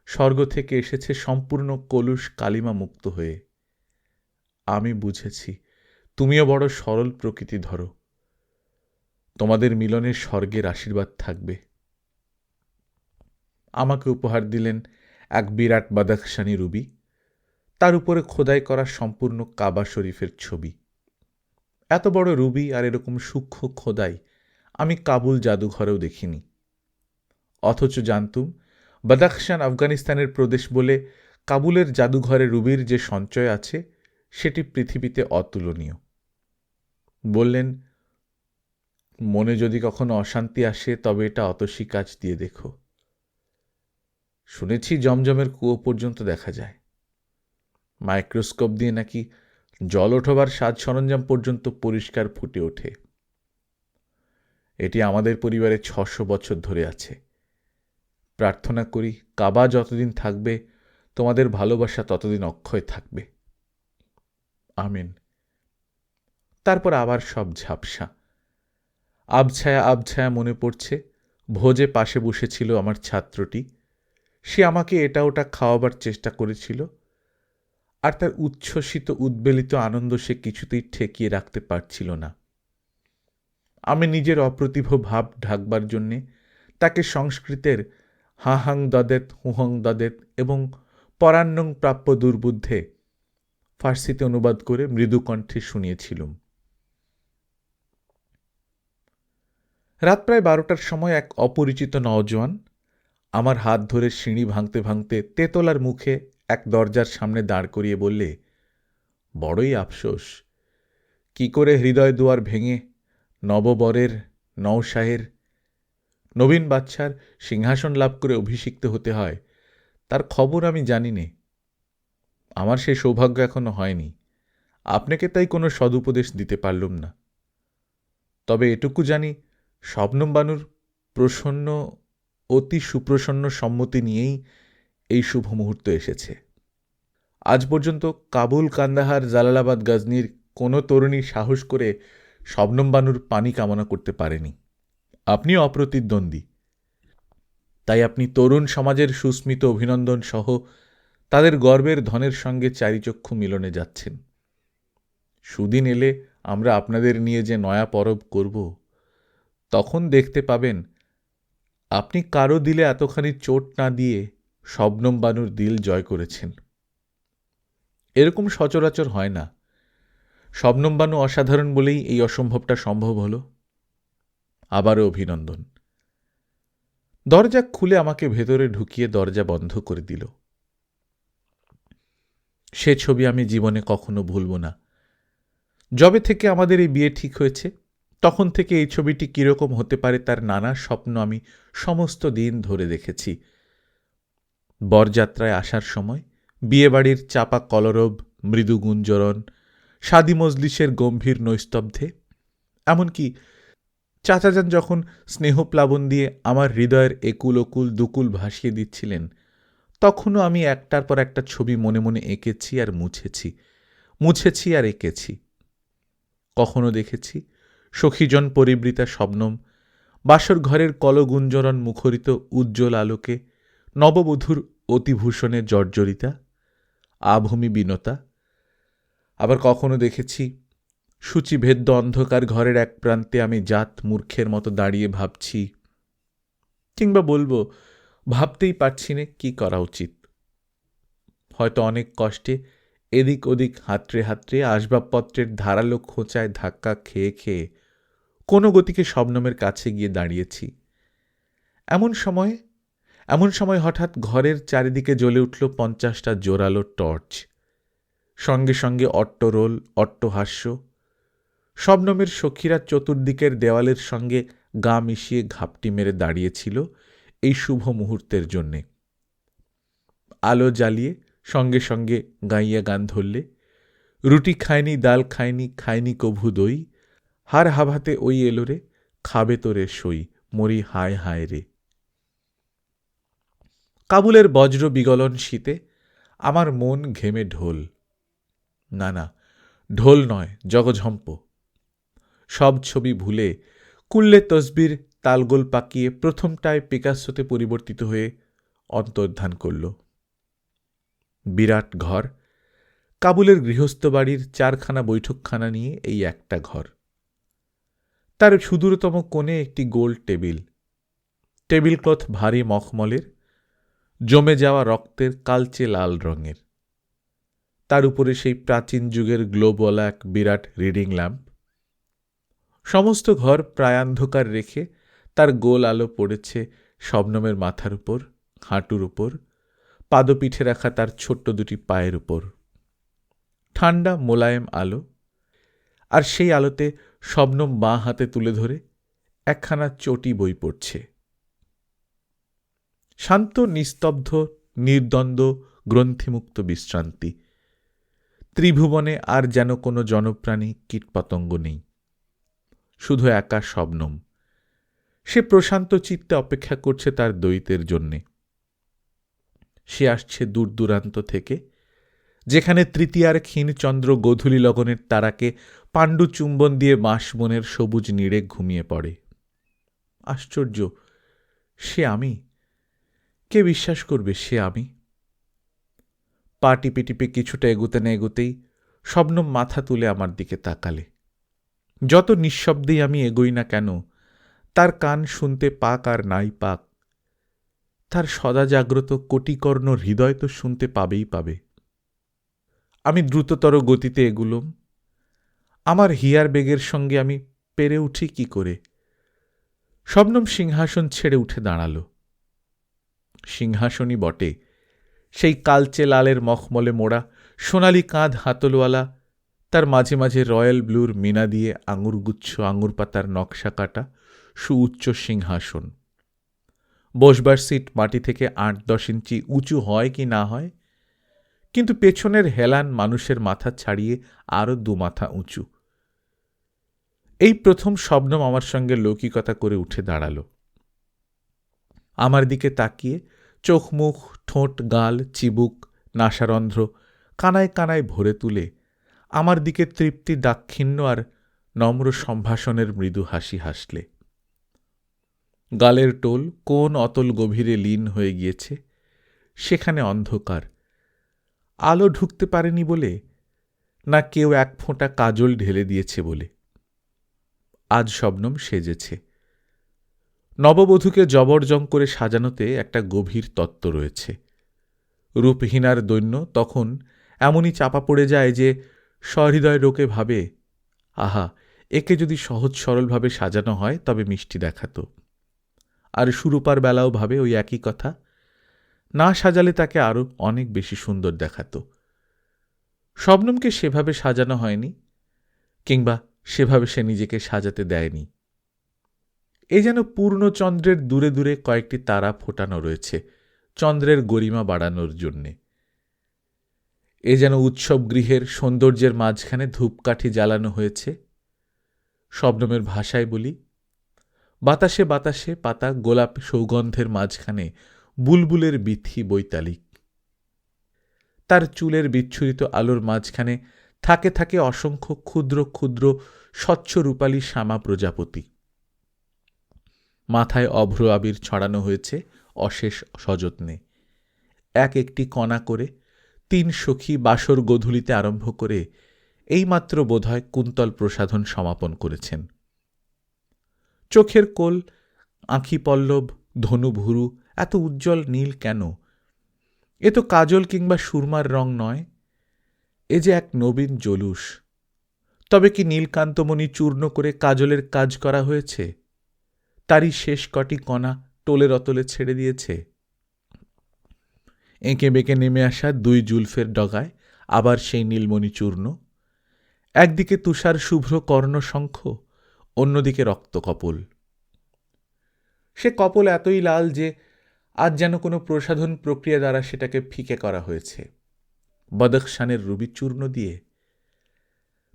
স্বর্গ থেকে এসেছে সম্পূর্ণ কলুষ কালিমা মুক্ত হয়ে। আমি বুঝেছি তুমিও বড় সরল প্রকৃতি ধরো। তোমাদের মিলনে স্বর্গের আশীর্বাদ থাকবে। আমাকে উপহার দিলেন এক বিরাট বাদাখশানী রুবি, তার উপরে খোদাই করা সম্পূর্ণ কাবা শরীফের ছবি। এত বড় রুবি আর এরকম সূক্ষ্ম খোদাই আমি কাবুল জাদুঘরেও দেখিনি। অথচ জানতুম বাদাখশান আফগানিস্তানের প্রদেশ বলে কাবুলের জাদুঘরে রুবির যে সঞ্চয় আছে সেটি পৃথিবীতে অতুলনীয়। বললেন, মনে যদি কখনো অশান্তি আসে তবে এটা অতসী কাজ দিয়ে দেখো। শুনেছি জমজমের কুয়ো পর্যন্ত দেখা যায়। মাইক্রোস্কোপ দিয়ে নাকি জল ওঠবার সাজ সরঞ্জাম পর্যন্ত পরিষ্কার ফুটে ওঠে। এটি আমাদের পরিবারে 600 বছর ধরে আছে। প্রার্থনা করি কাবা যতদিন থাকবে তোমাদের ভালোবাসা ততদিন অক্ষয় থাকবে। আমিন। তারপর আবার সব ঝাপসা। আবছায়া আবছায়া মনে পড়ছে ভোজে পাশে বসেছিল আমার ছাত্রটি। সে আমাকে এটা ওটা খাওয়াবার চেষ্টা করেছিল, আর তার উচ্ছ্বসিত উদ্বেলিত আনন্দ সে কিছুতেই ঠেকিয়ে রাখতে পারছিল না। আমি নিজের অপ্রতিভ ভাব ঢাকবার জন্যে তাকে সংস্কৃতের হাহাং দদেত হুহং দদেত এবং পরান্নং প্রাপ্য দুর্বুদ্ধে ফার্সিতে অনুবাদ করে মৃদু কণ্ঠে শুনিয়েছিলুম। রাত প্রায় 12টার সময় এক অপরিচিত নওজোয়ান আমার হাত ধরে সিঁড়ি ভাঙতে ভাঙতে তেতলার মুখে এক দরজার সামনে দাঁড় করিয়ে বললে, বড়ই আফসোস, কি করে হৃদয় দুয়ার ভেঙে নববরের নওশাহের নবীন বাচ্চার সিংহাসন লাভ করে অভিষিক্ত হতে হয় তার খবর আমি জানি নে। আমার সেই সৌভাগ্য এখনো হয়নি। আপনাকে তাই কোনো সদুপদেশ দিতে পারলুম না। তবে এটুকু জানি শবনম বানুর প্রসন্ন, অতি সুপ্রসন্ন সম্মতি নিয়েই এই শুভ মুহূর্ত এসেছে। আজ পর্যন্ত কাবুল, কান্দাহার, জালালাবাদ, গজনির কোনো তরুণী সাহস করে শবনম বানুর পানি কামনা করতে পারেনি। আপনিও অপ্রতিদ্বন্দ্বী। তাই আপনি তরুণ সমাজের সুস্মিত অভিনন্দন সহ তাদের গর্বের ধনের সঙ্গে চারিচক্ষু মিলনে যাচ্ছেন। সুদিন এলে আমরা আপনাদের নিয়ে যে নয়া পরব করব, তখন দেখতে পাবেন আপনি কারো দিলে এতখানি চোট না দিয়ে শবনম বানুর দিল জয় করেছেন। এরকম সচরাচর হয় না। শবনম বানু অসাধারণ বলেই এই অসম্ভবটা সম্ভব হল। আবারও অভিনন্দন। দরজা খুলে আমাকে ভেতরে ঢুকিয়ে দরজা বন্ধ করে দিল। সে ছবি আমি জীবনে কখনো ভুলব না। যবে থেকে আমাদের এই বিয়ে ঠিক হয়েছে তখন থেকে এই ছবিটি কিরকম হতে পারে তার নানা স্বপ্ন আমি সমস্ত দিন ধরে দেখেছি। বরযাত্রায় আসার সময় বিয়েবাড়ির চাপা কলরব, মৃদু গুঞ্জরণ, শাদি মজলিসের গম্ভীর নৈস্তব্ধে, এমনকি চাচাজান যখন স্নেহপ্লাবন দিয়ে আমার হৃদয়ের একুল ওকুল দুকুল ভাসিয়ে দিচ্ছিলেন, তখনও আমি একটার পর একটা ছবি মনে মনে এঁকেছি আর মুছেছি আর এঁকেছি। কখনো দেখেছি সখীজন পরিবৃতা শবনম বাসর ঘরের কলগুঞ্জরণ মুখরিত উজ্জ্বল আলোকে নববধূর অতিভূষণে জর্জরিতা, আভূমি বিনতা। আবার কখনো দেখেছি সূচিভেদ্য অন্ধকার ঘরের এক প্রান্তে আমি জাত মূর্খের মতো দাঁড়িয়ে ভাবছি, কিংবা বলবো ভাবতেই পারছি না কি করা উচিত। হয়তো অনেক কষ্টে এদিক ওদিক হাতড়ে হাতড়ে আসবাবপত্রের ধারালো খোঁচায় ধাক্কা খেয়ে খেয়ে কোনো গতিকে শবনমের কাছে গিয়ে দাঁড়িয়েছি। এমন সময় হঠাৎ ঘরের চারিদিকে জ্বলে উঠল 50টা জোরালো টর্চ। সঙ্গে সঙ্গে অট্টরোল, অট্টহাস্য। শবনমের সখীরা চতুর্দিকের দেওয়ালের সঙ্গে গা মিশিয়ে ঘাপটি মেরে দাঁড়িয়েছিল এই শুভ মুহূর্তের জন্যে। আলো জ্বালিয়ে সঙ্গে সঙ্গে গাইয়া গান ধরলে, রুটি খায়নি ডাল খায়নি খায়নি কভু দই, হার হাভাতে ওই এলো রে, খাবে তোরে সই, মরি হায় হায় রে। কাবুলের বজ্র বিগলন শীতে আমার মন ঘেমে ঢোল। না না, ঢোল নয়, জগঝম্প। সব ছবি ভুলে কুল্লে তসবির তালগোল পাকিয়ে প্রথমটায় পিকাসোতে পরিবর্তিত হয়ে অন্তর্ধান করল। বিরাট ঘর, কাবুলের গৃহস্থ বাড়ির 4খানা বৈঠকখানা নিয়ে এই একটা ঘর। তার সুদূরতম কোণে একটি গোল টেবিল, টেবিল ক্লথ ভারী মখমলের, জমে যাওয়া রক্তের কালচে লাল রঙের। তার উপরে সেই প্রাচীন যুগের গ্লোবওয়ালা এক বিরাট রিডিং ল্যাম্প। সমস্ত ঘর প্রায়ান্ধকার রেখে তার গোল আলো পড়েছে শবনমের মাথার উপর, হাঁটুর উপর, পাদপিঠে রাখা তার ছোট্ট দুটি পায়ের উপর। ঠান্ডা মোলায়েম আলো, আর সেই আলোতে শবনম বাঁ হাতে তুলে ধরে একখানা চটি বই পড়ছে। শান্ত নিস্তব্ধ নির্দ্বন্দ্ব গ্রন্থিমুক্ত বিশ্রান্তি। ত্রিভুবনে আর যেন কোনো জনপ্রাণী কীটপতঙ্গ নেই, শুধু একা শবনম। সে প্রশান্ত চিত্তে অপেক্ষা করছে তার দ্বৈতের জন্যে। সে আসছে দূর দূরান্ত থেকে, যেখানে তৃতীয়ার ক্ষীণচন্দ্র গোধূলি লগনের তারাকে পাণ্ডু চুম্বন দিয়ে বাঁশবনের সবুজ নীড়ে ঘুমিয়ে পড়ে। আশ্চর্য, সে আমি? কে বিশ্বাস করবে সে আমি? পা টিপে টিপে কিছুটা এগোতে না এগোতেই শবনম মাথা তুলে আমার দিকে তাকালে। যত নিঃশব্দেই আমি এগোই না কেন, তার কান শুনতে পাক আর নাই পাক, তার সদা জাগ্রত কোটিকর্ণ হৃদয় তো শুনতে পাবেই পাবে। আমি দ্রুততর গতিতে এগুলোম। আমার হিয়ার বেগের সঙ্গে আমি পেরে উঠি কি করে? শবনম সিংহাসন ছেড়ে উঠে দাঁড়াল। সিংহাসনই বটে, সেই কালচে লালের মখমলে মোড়া, সোনালি কাঁধ হাতলওয়ালা, তার মাঝে মাঝে রয়্যাল ব্লুর মিনা দিয়ে আঙুরগুচ্ছ আঙুর পাতার নকশা কাটা সুউচ্চ সিংহাসন। বসবার সিট মাটি থেকে 8-10 ইঞ্চি উঁচু হয় কি না হয়, কিন্তু পেছনের হেলান মানুষের মাথা ছাড়িয়ে আরও 2 মাথা উঁচু। এই প্রথম শবনম আমার সঙ্গে লৌকিকতা করে উঠে দাঁড়াল। আমার দিকে তাকিয়ে চোখ মুখ ঠোঁট গাল চিবুক নাসারন্ধ্র কানায় কানায় ভরে তুলে আমার দিকে তৃপ্তি দাক্ষিণ্য আর নম্র সম্ভাষণের মৃদু হাসি হাসলে। গালের টোল কোন অতল গভীরে লীন হয়ে গিয়েছে, সেখানে অন্ধকার। আলো ঢুকতে পারেনি বলে, না কেউ এক ফোঁটা কাজল ঢেলে দিয়েছে বলে। আজ শবনম সেজেছে। নববধূকে জবরজং করে সাজানোতে একটা গভীর তত্ত্ব রয়েছে। রূপহীনার দৈন্য তখন এমনই চাপা পড়ে যায় যে সহৃদয় লোকে ভাবে, আহা, একে যদি সহজ সরলভাবে সাজানো হয় তবে মিষ্টি দেখাত। আর সুরূপার বেলাও ভাবে ওই একই কথা, না সাজালে তাকে আরও অনেক বেশি সুন্দর দেখাত। শবনমকে সেভাবে সাজানো হয়নি, কিংবা সেভাবে সে নিজেকে সাজাতে দেয়নি। এ যেন পূর্ণচন্দ্রের দূরে দূরে কয়েকটি তারা ফোটানো রয়েছে চন্দ্রের গরিমা বাড়ানোর জন্যে। এ যেন উৎসব গৃহের সৌন্দর্যের মাঝখানে ধূপকাঠি জ্বালানো হয়েছে। শবনমের ভাষায় বলি, বাতাসে বাতাসে পাতা গোলাপ সৌগন্ধের মাঝখানে বুলবুলের বিথি বৈতালিক। তার চুলের বিচ্ছুরিত আলোর মাঝখানে থাকে থাকে অসংখ্য ক্ষুদ্র ক্ষুদ্র স্বচ্ছ রূপালী শ্যামা প্রজাপতি। মাথায় অভ্র আবির ছড়ানো হয়েছে অশেষ সযত্নে। এক একটি কণা করে 3 সখী বাসর গোধূলিতে আরম্ভ করে এইমাত্র বোধহয় কুন্তল প্রসাধন সমাপন করেছেন। চোখের কোল, আঁখি পল্লব, ধনুভুরু এত উজ্জ্বল নীল কেন? এ তো কাজল কিংবা সুরমার রং নয়, এ যে এক নবীন জলুস। তবে কি নীলকান্তমণি চূর্ণ করে কাজলের কাজ করা হয়েছে? তারই শেষ কটি কণা টোলের অতলে ছেড়ে দিয়েছে। এঁকে বেঁকে নেমে আসা 2 জুলফের ডগায় আবার সেই নীলমণি চূর্ণ। একদিকে তুষার শুভ্র কর্ণশঙ্খ, অন্যদিকে রক্তকপল। সে কপল এতই লাল যে আজ যেন কোনো প্রসাধন প্রক্রিয়া দ্বারা সেটাকে ফিকে করা হয়েছে, বদখশানের রুবি চূর্ণ দিয়ে।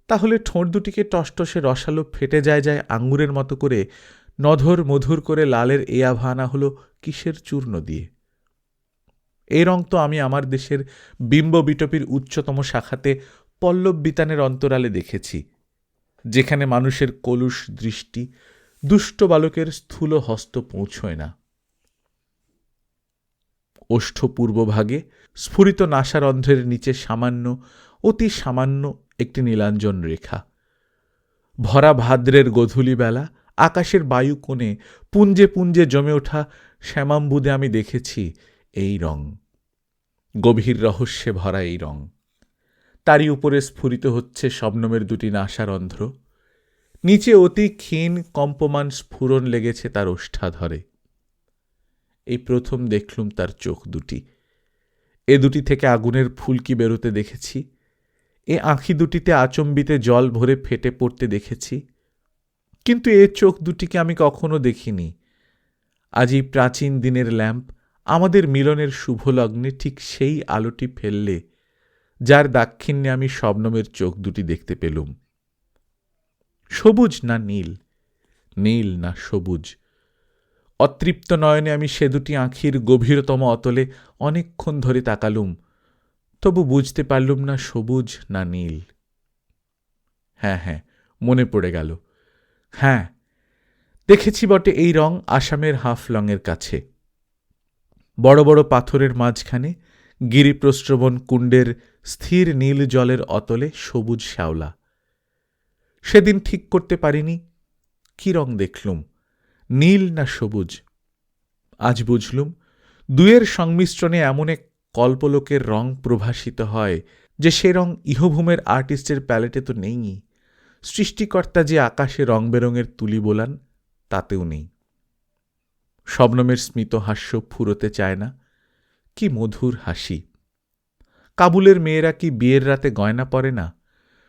তাহলে ঠোঁট দুটিকে টসটসে রসালো ফেটে যায় যায় আঙ্গুরের মতো করে, নধর মধুর করে লালের এ আভা আনা হলো কিসের চূর্ণ দিয়ে? এই রং তো আমি আমার দেশের বিম্ব বিটপির উচ্চতম শাখাতে পল্লব বিতানের অন্তরালে দেখেছি, যেখানে মানুষের কলুষ দৃষ্টি দুষ্ট বালকের স্থূল হস্ত পৌঁছয় না। ওষ্ঠ পূর্বভাগে স্ফুরিত নাসারন্ধ্রের নিচে সামান্য, অতি সামান্য একটি নীলাঞ্জন রেখা। ভরা ভাদ্রের গধূলি বেলা আকাশের বায়ু কোণে পুঞ্জে পুঞ্জে জমে ওঠা শ্যামাম্বুদে আমি দেখেছি এই রং, গভীর রহস্যে ভরা এই রং। তারই উপরে স্ফুরিত হচ্ছে শবনমের দুটি নাসারন্ধ্র, নিচে অতি ক্ষীণ কম্পমান স্ফুরণ লেগেছে তার ওষ্ঠাধরে। এই প্রথম দেখলুম তার চোখ দুটি। এ দুটি থেকে আগুনের ফুলকি বেরোতে দেখেছি, এ আঁখি দুটিতে আচম্বিতে জল ভরে ফেটে পড়তে দেখেছি, কিন্তু এ চোখ দুটিকে আমি কখনো দেখিনি। আজ এই প্রাচীন দিনের ল্যাম্প আমাদের মিলনের শুভ লগ্নে ঠিক সেই আলোটি ফেললে যার দাক্ষিণ্যে আমি শবনমের চোখ দুটি দেখতে পেলুম। সবুজ না নীল, নীল না সবুজ। অতৃপ্ত নয়নে আমি সে দুটি আঁখির গভীরতম অতলে অনেকক্ষণ ধরে তাকালুম, তবু বুঝতে পারলুম না সবুজ না নীল। হ্যাঁ, মনে পড়ে গেল। হ্যাঁ, দেখেছি বটে এই রং আসামের হাফলংয়ের কাছে, বড় বড় পাথরের মাঝখানে গিরিপ্রস্রবণ কুণ্ডের স্থির নীল জলের অতলে সবুজ শ্যাওলা। সেদিন ঠিক করতে পারিনি কি রং দেখলুম, নীল না সবুজ। আজ বুঝলুম দুয়ের সংমিশ্রণে এমন এক কল্পলোকের রং প্রভাসিত হয় যে সে রং ইহভূমের আর্টিস্টের প্যালেটে তো নেই। সৃষ্টিকর্তা যে আকাশে রং বেরঙের তুলি বোলান তাতেও নেই। শবনমের স্মিত হাস্য ফুরোতে চায় না, কি মধুর হাসি। কাবুলের মেয়েরা কি বিয়ের রাতে গয়না পরে না?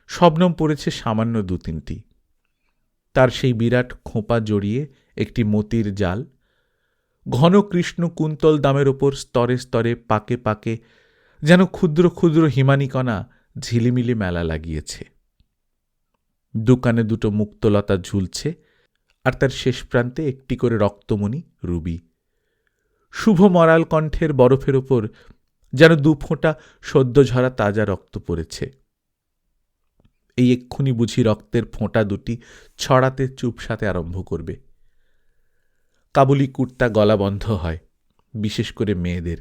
শবনম পড়েছে সামান্য 2-3টি। তার সেই বিরাট খোঁপা জড়িয়ে একটি মতির জাল, ঘন কৃষ্ণ কুন্তল দামের ওপর স্তরে স্তরে পাকে পাকে যেন ক্ষুদ্র ক্ষুদ্র হিমানিকণা ঝিলিমিলি মেলা লাগিয়েছে। দোকানে দুটো মুক্তলতা ঝুলছে, আর তার শেষ প্রান্তে একটি করে রক্তমণি রুবি। শুভ মরাল কণ্ঠের বরফের ওপর যেন 2 ফোঁটা সদ্য ঝরা তাজা রক্ত পড়েছে। এই এক্ষুনি বুঝি রক্তের ফোঁটা দুটি ছড়াতে চুপসাতে আরম্ভ করবে। কাবুলি কুর্তা গলা বন্ধ হয়, বিশেষ করে মেয়েদের।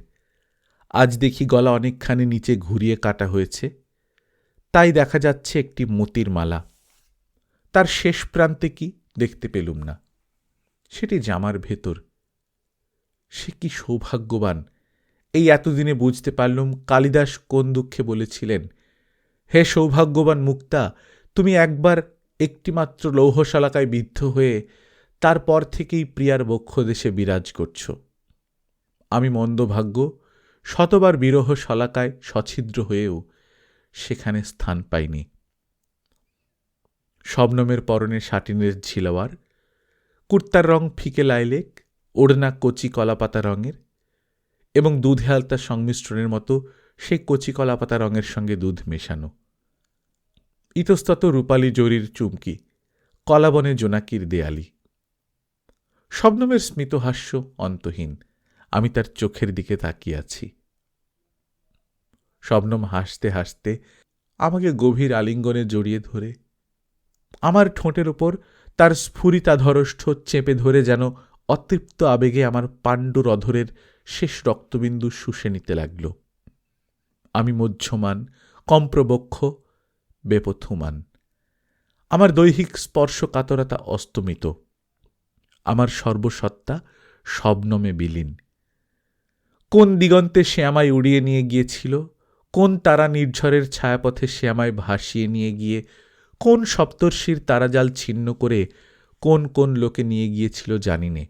আজ দেখি গলা অনেকখানি নিচে ঘুরিয়ে কাটা হয়েছে, তাই দেখা যাচ্ছে একটি মতির মালা। তার শেষ প্রান্তে কি দেখতে পেলুম না, সেটি জামার ভেতর। সে কি সৌভাগ্যবান! এই এতদিনে বুঝতে পারলুম কালিদাস কোন দুঃখে বলেছিলেন, হে সৌভাগ্যবান মুক্তা, তুমি একবার একটিমাত্র লৌহশলাকায় বিদ্ধ হয়ে তারপর থেকেই প্রিয়ার বক্ষদেশে বিরাজ করছ। আমি মন্দভাগ্য, শতবার বিরহ শলাকায় সছিদ্র হয়েও সেখানে স্থান পাইনি। শবনমের পরনে শাটিনের ঝিলাওয়ার, কুর্তার রং ফিকে লাইলেক, ওড়না কচি কলাপাতা রঙের, এবং দুধে আলতা সংমিশ্রণের মতো সেই কচি কলাপাতা রঙের সঙ্গে দুধ মেশানো। ইতস্তত রূপালী জরির চুমকি, কলাবনে জোনাকির দেয়ালি। শবনমের স্মিতহাস্য অন্তহীন, আমি তার চোখের দিকে তাকিয়ে আছি। শবনম হাসতে হাসতে আমাকে গভীর আলিঙ্গনে জড়িয়ে ধরে আমার ঠোঁটের ওপর তার স্ফুরিতাধরষ্ঠ চেপে ধরে যেন অতৃপ্ত আবেগে আমার পাণ্ডুর অধরের শেষ রক্তবিন্দু শুষে নিতে লাগল। আমি মধ্যমান, কম্প্রবক্ষ, বেপথুমান। আমার দৈহিক স্পর্শ কাতরতা অস্তমিত, আমার সর্বসত্তা শবনমে বিলীন। কোন দিগন্তে সে আমায় উড়িয়ে নিয়ে গিয়েছিল, কোন তারা নির্ঝরের ছায়াপথে সে আমায় ভাসিয়ে নিয়ে গিয়ে কোন সপ্তর্ষির তারাজাল ছিন্ন করে কোন কোন লোকে নিয়ে গিয়েছিল জানি নে।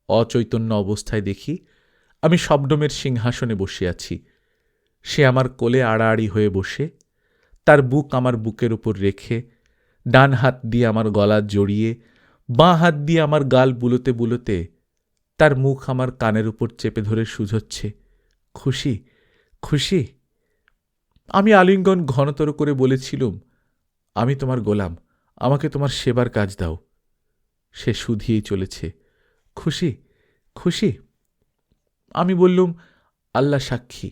অচৈতন্য অবস্থায় দেখি আমি শবনমের সিংহাসনে বসে আছি। সে আমার কোলে আড়াআড়ি হয়ে বসে, তার বুক আমার বুকের উপর রেখে, ডান হাত দিয়ে আমার গলা জড়িয়ে, বাঁ হাত দিয়ে আমার গাল বুলোতে বুলোতে তার মুখ আমার কানের উপর চেপে ধরে শুধোচ্ছে, খুশি খুশি। আমি আলিঙ্গন ঘনতর করে বলেছিলুম, আমি তোমার গোলাম, আমাকে তোমার সেবার কাজ দাও। সে শুধিয়েই চলেছে, খুশি খুশি। আমি বললুম, আল্লাহ সাক্ষী,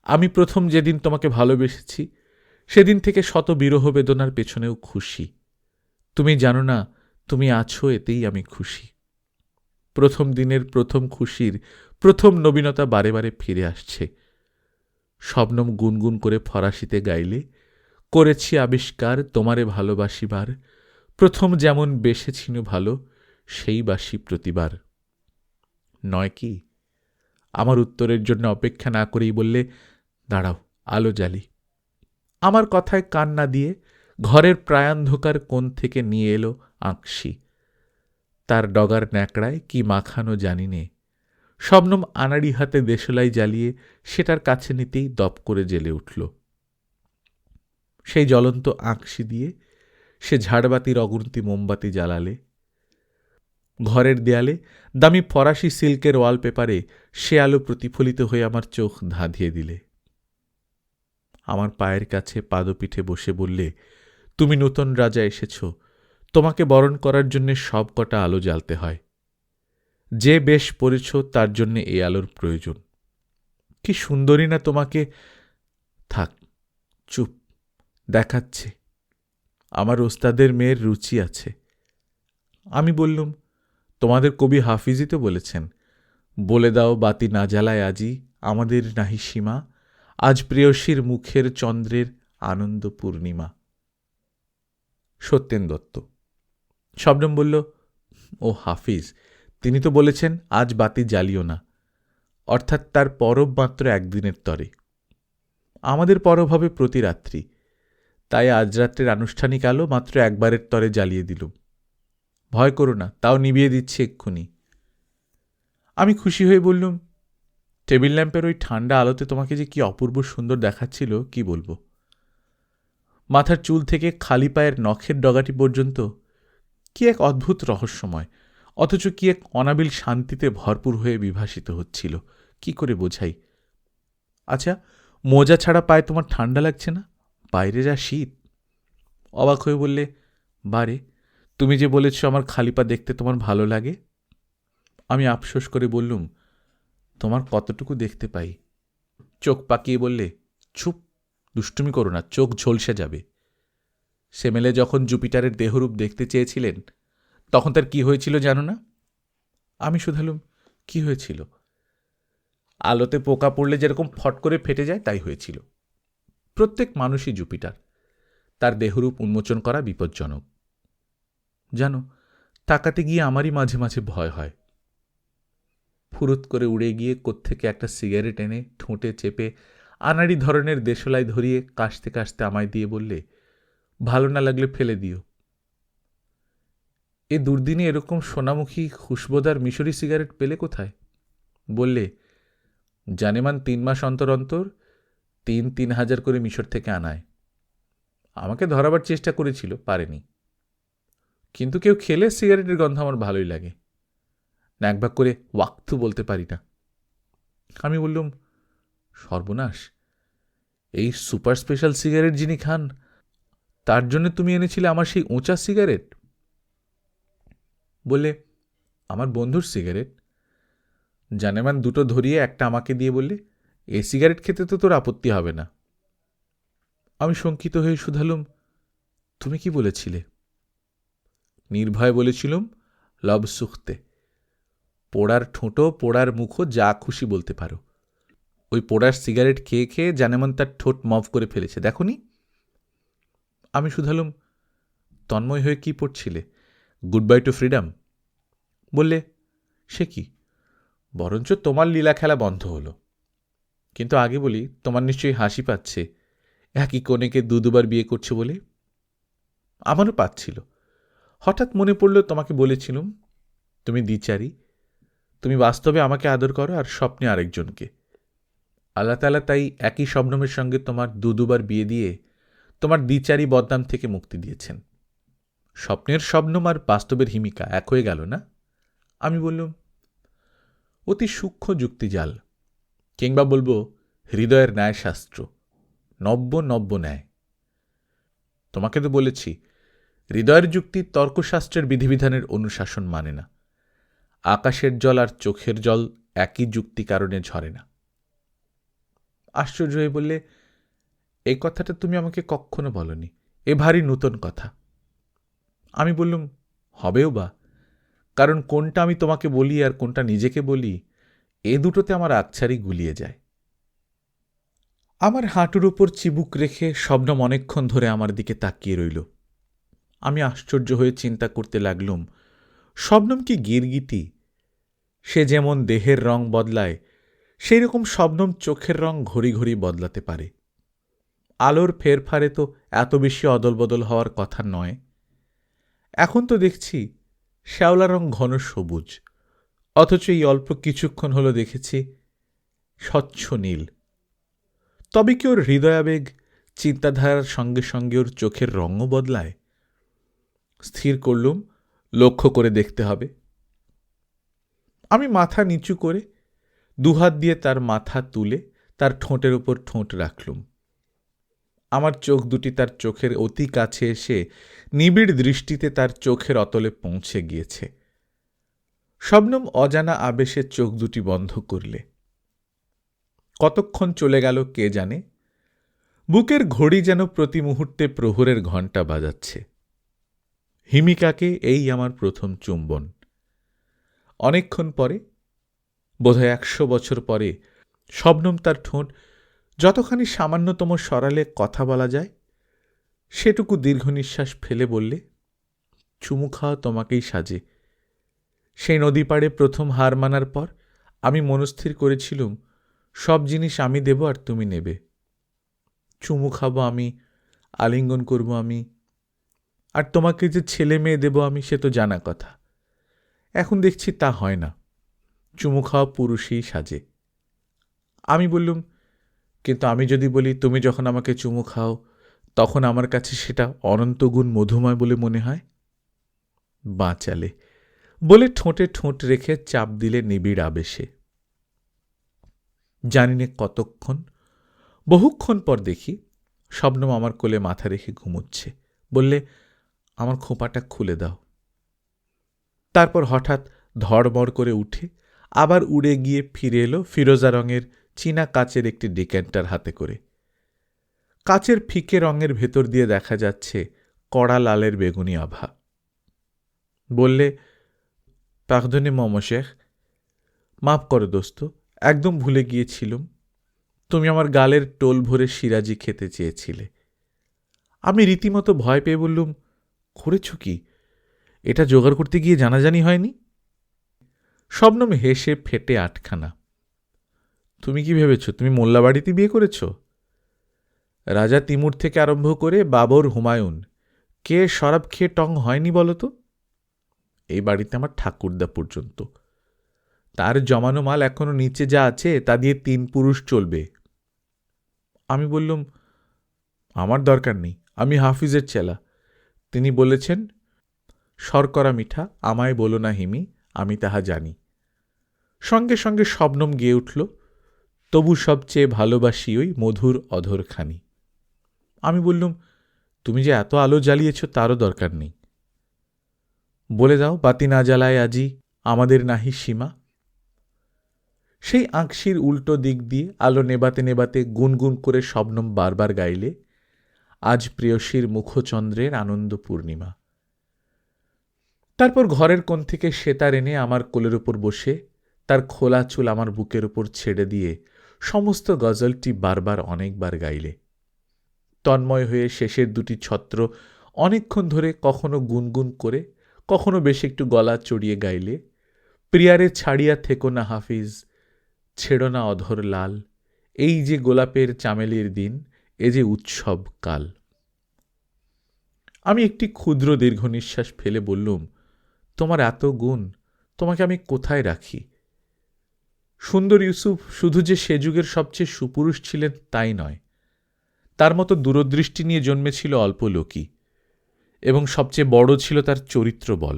আমি প্রথম যেদিন তোমাকে ভালোবেসেছি সেদিন থেকে শত বিরহ বেদনার পেছনেও খুশি। তুমি জানো না, তুমি আছো, এতেই আমি খুশি। প্রথম দিনের প্রথম খুশির প্রথম নবীনতা বারে বারে ফিরে আসছে। শবনম গুনগুন করে ফরাসিতে গাইলে, করেছি আবিষ্কার তোমারে ভালোবাসিবার, প্রথম যেমন বেসেছিনু ভালো, সেই বাসি প্রতিবার। নয় কি? আমার উত্তরের জন্য অপেক্ষা না করেই বললে, দাঁড়াও, আলো জ্বালি। আমার কথায় কান না দিয়ে ঘরের প্রায়ান্ধকার কোণ থেকে নিয়ে এলো আঁকশি। তার ডগার ন্যাকড়ায় কি মাখানো জানি নে। শবনম আনাড়ি হাতে দেশলাই জ্বালিয়ে সেটার কাছে নিতেই দপ করে জ্বেলে উঠল। সেই জ্বলন্ত আঁকশি দিয়ে সে ঝাড়বাতির অগুন্তি মোমবাতি জ্বালালে। ঘরের দেয়ালে দামি ফরাসি সিল্কের ওয়ালপেপারে সে আলো প্রতিফলিত হয়ে আমার চোখ ধাঁধিয়ে দিলে। আমার পায়ের কাছে পাদপীঠে বসে বললে, তুমি নূতন রাজা এসেছ, তোমাকে বরণ করার জন্যে সব কটা আলো জ্বালতে হয়। যে বেশ পড়েছ তার জন্যে এই আলোর প্রয়োজন। কি সুন্দরী না তোমাকে। থাক, চুপ, দেখাচ্ছে আমার ওস্তাদের মেয়ের রুচি আছে। আমি বললুম, তোমাদের কবি হাফিজই তো বলেছেন, বলে দাও বাতি না জ্বালায় আজি, আমাদের নাহি সীমা, আজ প্রেয়সীর মুখের চন্দ্রের আনন্দ পূর্ণিমা। সত্যেন দত্ত। শবনম বলল, ও হাফিজ, তিনি তো বলেছেন আজ বাতি জ্বালিও না, অর্থাৎ তার পরব মাত্র একদিনের তরে। আমাদের পরব হবে প্রতি রাত্রি, তাই আজ রাত্রের আনুষ্ঠানিক আলো মাত্র একবারের তরে জ্বালিয়ে দিলুম। ভয় করো না, তাও নিভিয়ে দিচ্ছি এক্ষুনি। আমি খুশি হয়ে বললুম, টেবিল ল্যাম্পের ওই ঠান্ডা আলোতে তোমাকে যে কি অপূর্ব সুন্দর দেখাচ্ছিল কি বলবো। মাথার চুল থেকে খালি পায়ের নখের ডগাটি পর্যন্ত কি এক অদ্ভুত রহস্যময়, অথচ কি এক অনাবিল শান্তিতে ভরপুর হয়ে বিভাসিত হচ্ছিল, কি করে বোঝাই। আচ্ছা, মোজা ছাড়া পায়ে তোমার ঠান্ডা লাগছে না? বাইরে যা শীত। অবাক হয়ে বললে, বারে, তুমি যে বলেছ আমার খালি পা দেখতে তোমার ভালো লাগে। আমি আফসোস করে বললুম, তোমার কতটুকু দেখতে পাই। চোখ পাকিয়ে বললে, চুপ, দুষ্টুমি করো না, চোখ ঝলসে যাবে। সেমেলে যখন জুপিটারের দেহরূপ দেখতে চেয়েছিলেন তখন তার কি হয়েছিল জানো না? আমি শুধালুম, কি হয়েছিল? আলোতে পোকা পড়লে যেরকম ফট করে ফেটে যায় তাই হয়েছিল। প্রত্যেক মানুষই জুপিটার, তার দেহরূপ উন্মোচন করা বিপজ্জনক। জানো, তাকাতে গিয়ে আমারই মাঝে মাঝে ভয় হয়। ফুরুত করে উড়ে গিয়ে কোত্থেকে একটা সিগারেট এনে ঠোঁটে চেপে আনাড়ি ধরনের দেশলাই ধরিয়ে কাশতে কাশতে আমায় দিয়ে বললে, ভালো না লাগলে ফেলে দিও। এ দুর্দিনে এরকম সোনামুখী খুশবোদার মিশরি সিগারেট পেলে কোথায়? বললে, জানেমান 3 মাস অন্তর অন্তর 3,000 করে মিশর থেকে আনায়। আমাকে ধরাবার চেষ্টা করেছিল, পারেনি। কিন্তু কেউ খেলে সিগারেটের গন্ধ আমার ভালোই লাগে। ন্যাকভাগ করে ওয়াক্তু বলতে পারি না। আমি বললুম, সর্বনাশ, এই সুপার স্পেশাল সিগারেট যিনি খান তার জন্য তুমি এনেছিলে আমার সেই উঁচা সিগারেট? বললে, আমার বন্ধুর সিগারেট। জানেমান 2টো ধরিয়ে একটা আমাকে দিয়ে বললে, এ সিগারেট খেতে তো তোর আপত্তি হবে না। আমি শঙ্কিত হয়ে শুধালুম, তুমি কি বলেছিলে? নির্ভয় বলেছিলুম, লব সুখতে, পোড়ার ঠোঁটো পোড়ার মুখো যা খুশি বলতে পারো। ওই পোড়ার সিগারেট খেয়ে খেয়ে জানেমন তার ঠোঁট মভ করে ফেলেছে, দেখনি? আমি শুধালুম, তন্ময় হয়ে কি পড়ছিলে? Good bye to freedom. বললে, সে কি, বরঞ্চ তোমার লীলা খেলা বন্ধ হলো। কিন্তু আগে বলি, তোমার নিশ্চয়ই হাসি পাচ্ছে একই কনেকে 2-2বার বিয়ে করছে বলে। আমারও পাচ্ছিল। হঠাৎ মনে পড়ল তোমাকে বলেছিলুম তুমি দ্বিচারী, তুমি বাস্তবে আমাকে আদর করো আর স্বপ্নে আরেকজনকে। আল্লাহ তাআলা তাই একই শবনমের সঙ্গে তোমার 2-2বার বিয়ে দিয়ে তোমার দ্বিচারী বদনাম থেকে মুক্তি দিয়েছেন। স্বপ্নের শবনম আর বাস্তবের হিমিকা এক হয়ে গেল না? আমি বললুম, অতি সূক্ষ্ম যুক্তিজাল, কিংবা বলবো হৃদয়ের ন্যায়শাস্ত্র, নব্য নব্য ন্যায়। তোমাকে তো বলেছি, হৃদয়ের যুক্তি তর্কশাস্ত্রের বিধিবিধানের অনুশাসন মানে না। আকাশের জল আর চোখের জল একই যুক্তি কারণে ঝরে না। আশ্চর্য হয়ে বললে, এই কথাটা তুমি আমাকে কখনো বলনি, এ ভারী নূতন কথা। আমি বললুম, হবেও বা, কারণ কোনটা আমি তোমাকে বলি আর কোনটা নিজেকে বলি, এ দুটোতে আমার আকছারি গুলিয়ে যায়। আমার হাঁটুর ওপর চিবুক রেখে শবনম অনেকক্ষণ ধরে আমার দিকে তাকিয়ে রইল। আমি আশ্চর্য হয়ে চিন্তা করতে লাগলুম, শবনম কি গিরগিটি? সে যেমন দেহের রং বদলায়, সেই রকম শবনম চোখের রং ঘড়ি ঘড়ি বদলাতে পারে। আলোর ফেরফারে তো এত বেশি অদলবদল হওয়ার কথা নয়। এখন তো দেখছি শ্যাওলা রং ঘন সবুজ, অথচ এই অল্প কিছুক্ষণ হলো দেখেছি স্বচ্ছ নীল। তবে কি ওর হৃদয়াবেগ চিন্তাধারার সঙ্গে সঙ্গে ওর চোখের রঙও বদলায়? স্থির করলুম, লক্ষ্য করে দেখতে হবে। আমি মাথা নিচু করে দুহাত দিয়ে তার মাথা তুলে তার ঠোঁটের উপর ঠোঁট রাখলুম। আমার চোখ দুটি তার চোখের অতি কাছে এসে নিবিড় দৃষ্টিতে তার চোখের অতলে পৌঁছে গিয়েছে। শবনম অজানা আবেশে চোখ দুটি বন্ধ করলে। কতক্ষণ চলে গেল কে জানে। বুকের ঘড়ি যেন প্রতি মুহূর্তে প্রহরের ঘণ্টা বাজাচ্ছে। হিমিকাকে এই আমার প্রথম চুম্বন। অনেকক্ষণ পরে, বোধহয় 100 বছর পরে, শবনম তার ঠোঁট যতখানি সামান্যতম সরালে কথা বলা যায় সেটুকু দীর্ঘ নিঃশ্বাস ফেলে বললে, চুমু খাওয়া তোমাকেই সাজে। সেই নদী পাড়ে প্রথম হার মানার পর আমি মনস্থির করেছিলুম, সব জিনিস আমি দেব আর তুমি নেবে। চুমু খাবো আমি, আলিঙ্গন করব আমি, আর তোমাকে যে ছেলে মেয়ে দেব আমি সে তো জানা কথা। এখন দেখছি তা হয় না, চুমু খাওয়া পুরুষই সাজে। আমি বললুম, কিন্তু আমি যদি বলি তুমি যখন আমাকে চুমু খাও তখন আমার কাছে সেটা অনন্তগুণ মধুময় বলে মনে হয়। বাঁচালে বলে ঠোঁটে ঠোঁট রেখে চাপ দিলে নিবিড় আবেশে। জানি নে কতক্ষণ, বহুক্ষণ পর দেখি শবনম আমার কোলে মাথা রেখে ঘুমুচ্ছে। বললে, আমার খোঁপাটা খুলে দাও। তারপর হঠাৎ ধড়মড় করে উঠে আবার উড়ে গিয়ে ফিরে এলো ফিরোজা রঙের চীনা কাচের একটি ডিক্যান্টার হাতে করে। কাচের ফিকে রঙের ভেতর দিয়ে দেখা যাচ্ছে কড়া লালের বেগুনি আভা। বললে, পার্দনে মমশেখ, মাফ করো দোস্ত, একদম ভুলে গিয়েছিলুম। তুমি আমার গালের টোল ভরে সিরাজি খেতে চেয়েছিলে। আমি রীতিমতো ভয় পেয়ে বললুম, করেছ কি? এটা জোগাড় করতে গিয়ে জানাজানি হয়নি? শবনম হেসে ফেটে আটখানা। তুমি কি ভেবেছ তুমি মোল্লাবাড়িতে বিয়ে করেছ? রাজা তিমুর থেকে আরম্ভ করে বাবর হুমায়ুন, কে শরাব খেয়ে টং হয়নি বলো তো? এই বাড়িতে আমার ঠাকুরদা পর্যন্ত। তার জমানো মাল এখনো নিচে যা আছে তা দিয়ে 3 পুরুষ চলবে। আমি বললুম, আমার দরকার নেই, আমি হাফিজের চেলা। তিনি বলেছেন, শর্করা মিঠা আমায় বলো না হিমি, আমি তাহা জানি। সঙ্গে সঙ্গে শবনম গেয়ে উঠল, তবু সবচেয়ে ভালোবাসি ওই মধুর অধরখানি। আমি বললুম, তুমি যে এত আলো জ্বালিয়েছ তারও দরকার নেই। বলে দাও, বাতি না জ্বালায় আজি আমাদের নাহি সীমা। সেই আঁকশির উল্টো দিক দিয়ে আলো নেবাতে নেবাতে গুনগুন করে শবনম বারবার গাইলে, আজ প্রেয়সীর মুখচন্দ্রের আনন্দ পূর্ণিমা। তারপর ঘরের কোণ থেকে সেতার এনে আমার কোলের উপর বসে তার খোলা চুল আমার বুকের উপর ছেড়ে দিয়ে সমস্ত গজলটি বারবার অনেকবার গাইলে। তন্ময় হয়ে শেষের 2টি ছত্র অনেকক্ষণ ধরে কখনো গুনগুন করে কখনো বেশ একটু গলা চড়িয়ে গাইলে, প্রিয়ারে ছাড়িয়া থেকো না হাফিজ, ছেড়ো না অধর লাল, এই যে গোলাপের চামেলির দিন, এ যে উৎসব কাল। আমি একটি ক্ষুদ্র দীর্ঘ নিঃশ্বাস ফেলে বললুম, তোমার এত গুণ, তোমাকে আমি কোথায় রাখি? সুন্দর ইউসুফ শুধু যে সে যুগের সবচেয়ে সুপুরুষ ছিলেন তাই নয়, তার মতো দূরদৃষ্টি নিয়ে জন্মেছিল অল্প লোকই, এবং সবচেয়ে বড় ছিল তার চরিত্র বল।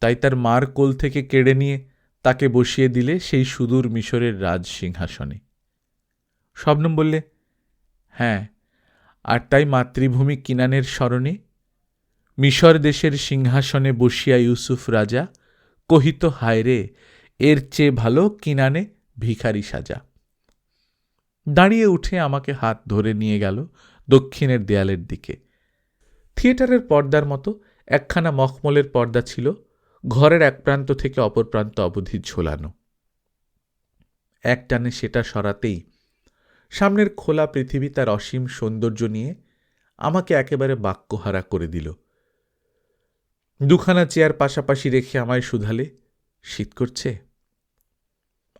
তাই তার মার কোল থেকে কেড়ে নিয়ে তাকে বসিয়ে দিলে সেই সুদূর মিশরের রাজ সিংহাসনে। শবনম বললে, হ্যাঁ, আর তাই মাতৃভূমি কিনানের স্মরণে মিশর দেশের সিংহাসনে বসিয়া ইউসুফ রাজা কহিত, হায়রে, এর চেয়ে ভালো কিনানে ভিখারি সাজা। দাঁড়িয়ে উঠে আমাকে হাত ধরে নিয়ে গেল দক্ষিণের দেয়ালের দিকে। থিয়েটারের পর্দার মতো একখানা মখমলের পর্দা ছিল, ঘরের এক প্রান্ত থেকে অপর প্রান্ত অবধি ঝোলানো। একটানে সেটা সরাতেই সামনের খোলা পৃথিবী তার অসীম সৌন্দর্য নিয়ে আমাকে একেবারে বাক্যহারা করে দিল। দুখানা চেয়ার পাশাপাশি রেখে আমায় শুধালে, শীত করছে?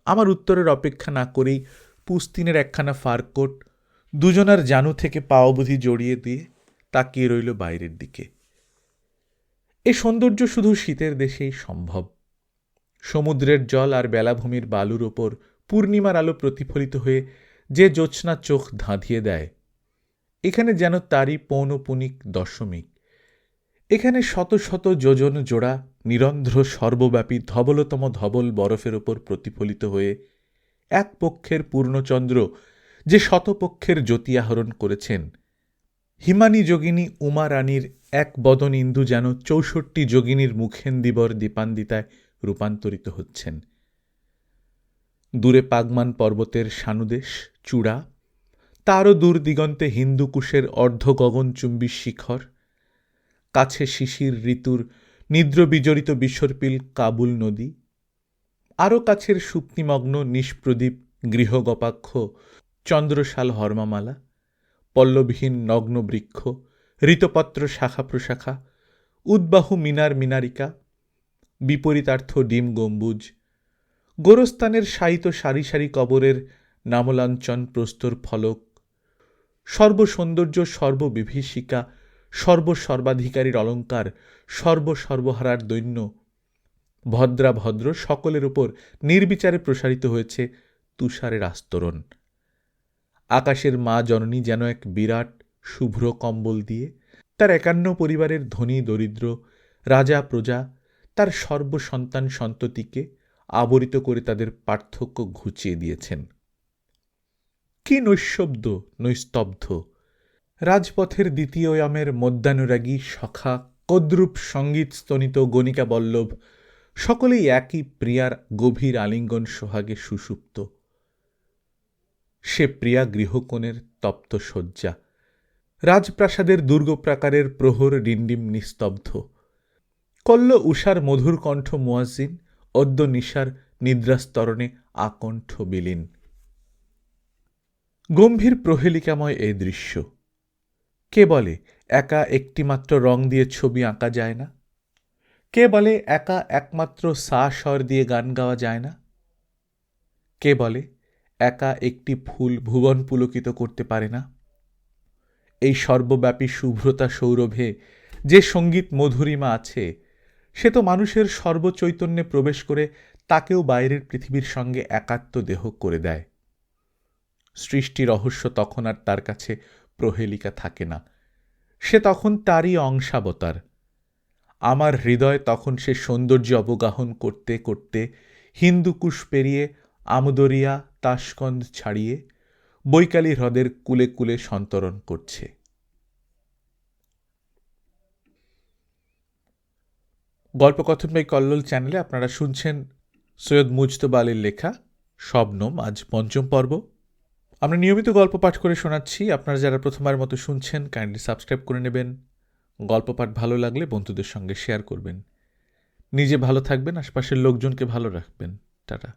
আমার উত্তরের অপেক্ষা না করেই পুস্তিনের একখানা ফারকোট দুজনার জানু থেকে পা অবধি জড়িয়ে দিয়ে তাকিয়ে রইল বাইরের দিকে। এ সৌন্দর্য শুধু শীতের দেশেই সম্ভব। সমুদ্রের জল আর বেলাভূমির বালুর ওপর পূর্ণিমার আলো প্রতিফলিত হয়ে যে জ্যোৎস্না চোখ ধাঁধিয়ে দেয়, এখানে যেন তারই পৌনপুনিক দশমিক। এখানে শত শত যোজন জোড়া নিরন্ধ্র সর্বব্যাপী ধবলতম ধবল বরফের ওপর প্রতিফলিত হয়ে এক পক্ষের পূর্ণচন্দ্র যে শতপক্ষের জ্যোতি আহরণ করেছেন, হিমানী যোগিনী উমা রানীর এক বদন ইন্দু যেন ৬৪ যোগিনীর মুখেন্দিবর দীপান্বিতায় রূপান্তরিত হচ্ছেন। দূরে পাগমান পর্বতের সানুদেশ চূড়া, তারও দূর দিগন্তে হিন্দুকুশের অর্ধগগনচুম্বী শিখর, কাছে শিশির ঋতুর নিদ্র বিজড়িত বিসর্পিল কাবুল নদী, আরও কাছের সুপ্তিমগ্ন নিষ্প্রদীপ গৃহগপাক্ষ চন্দ্রশাল হর্মামালা, পল্লবহীন নগ্ন বৃক্ষ, ঋতপত্র শাখা প্রশাখা, উদ্বাহু মিনার মিনারিকা, বিপরীতার্থ ডিম গম্বুজ, গোরস্তানের শায়িত সারি সারি কবরের নামলাঞ্চন প্রস্তর ফলক, সর্বসৌন্দর্য সর্ববিভীষিকা, সর্বসর্বাধিকারীর অলঙ্কার, সর্বসর্বহারার দৈন্য, ভদ্রাভদ্র সকলের উপর নির্বিচারে প্রসারিত হয়েছে তুষারের আস্তরণ। আকাশের মা জননী যেন এক বিরাট শুভ্র কম্বল দিয়ে তার ৫১ পরিবারের ধনী দরিদ্র, রাজা প্রজা, তার সর্বসন্তান সন্ততিকে আবরিত করে তাদের পার্থক্য ঘুচিয়ে দিয়েছেন। কি নৈশব্দ, নৈস্তব্ধ! রাজপথের দ্বিতীয় ইয়ামের মধ্যানুরাগী সখা, কদ্রূপ সঙ্গীত স্তনিত গণিকা বল্লভ সকলেই একই প্রিয়ার গভীর আলিঙ্গন সোহাগে সুষুপ্ত। সে প্রিয়া গৃহকোণের তপ্ত শয্যা, রাজপ্রাসাদের দুর্গপ্রাকারের প্রহর ডিন্ডিম নিস্তব্ধ। কল্ল উষার মধুর কণ্ঠ মুয়াজ্জিন, অদ্য নিশার নিদ্রাস্তরণে আকণ্ঠ বিলীন। গম্ভীর প্রহেলিকাময় এই দৃশ্য। কে বলে একা একটিমাত্র রং দিয়ে ছবি আঁকা যায় না? কে বলে একা একমাত্র সা স্বর দিয়ে গান গাওয়া যায় না? কে বলে একা একটি ফুল ভুবন পুলকিত করতে পারে না? এই সর্বব্যাপী শুভ্রতা সৌরভে যে সঙ্গীত মধুরিমা আছে, সে তো মানুষের সর্বচৈতন্যে প্রবেশ করে তাকেও বাইরের পৃথিবীর সঙ্গে একাত্ম দেহ করে দেয়। সৃষ্টি রহস্য তখন আর তার কাছে প্রহেলিকা থাকে না, সে তখন তারই অংশাবতার। আমার হৃদয় তখন সে সৌন্দর্য অবগাহন করতে করতে হিন্দুকুশ পেরিয়ে আমুদরিয়া তাসকন্দ ছাড়িয়ে বৈকালী হ্রদের কূলে কূলে সন্তরণ করছে। গল্পকথন বাই কল্লোল চ্যানেলে আপনারা শুনছেন সৈয়দ মুজতবা আলীর লেখা শবনম, আজ ৫ম পর্ব। আমরা নিয়মিত গল্প পাঠ করে শোনাচ্ছি। আপনারা যারা প্রথমবার মতো শুনছেন, কাইন্ডলি সাবস্ক্রাইব করে নেবেন। গল্প পাঠ ভালো লাগলে বন্ধুদের সঙ্গে শেয়ার করবেন। নিজে ভালো থাকবেন, আশপাশের লোকজনকে ভালো রাখবেন। টাটা।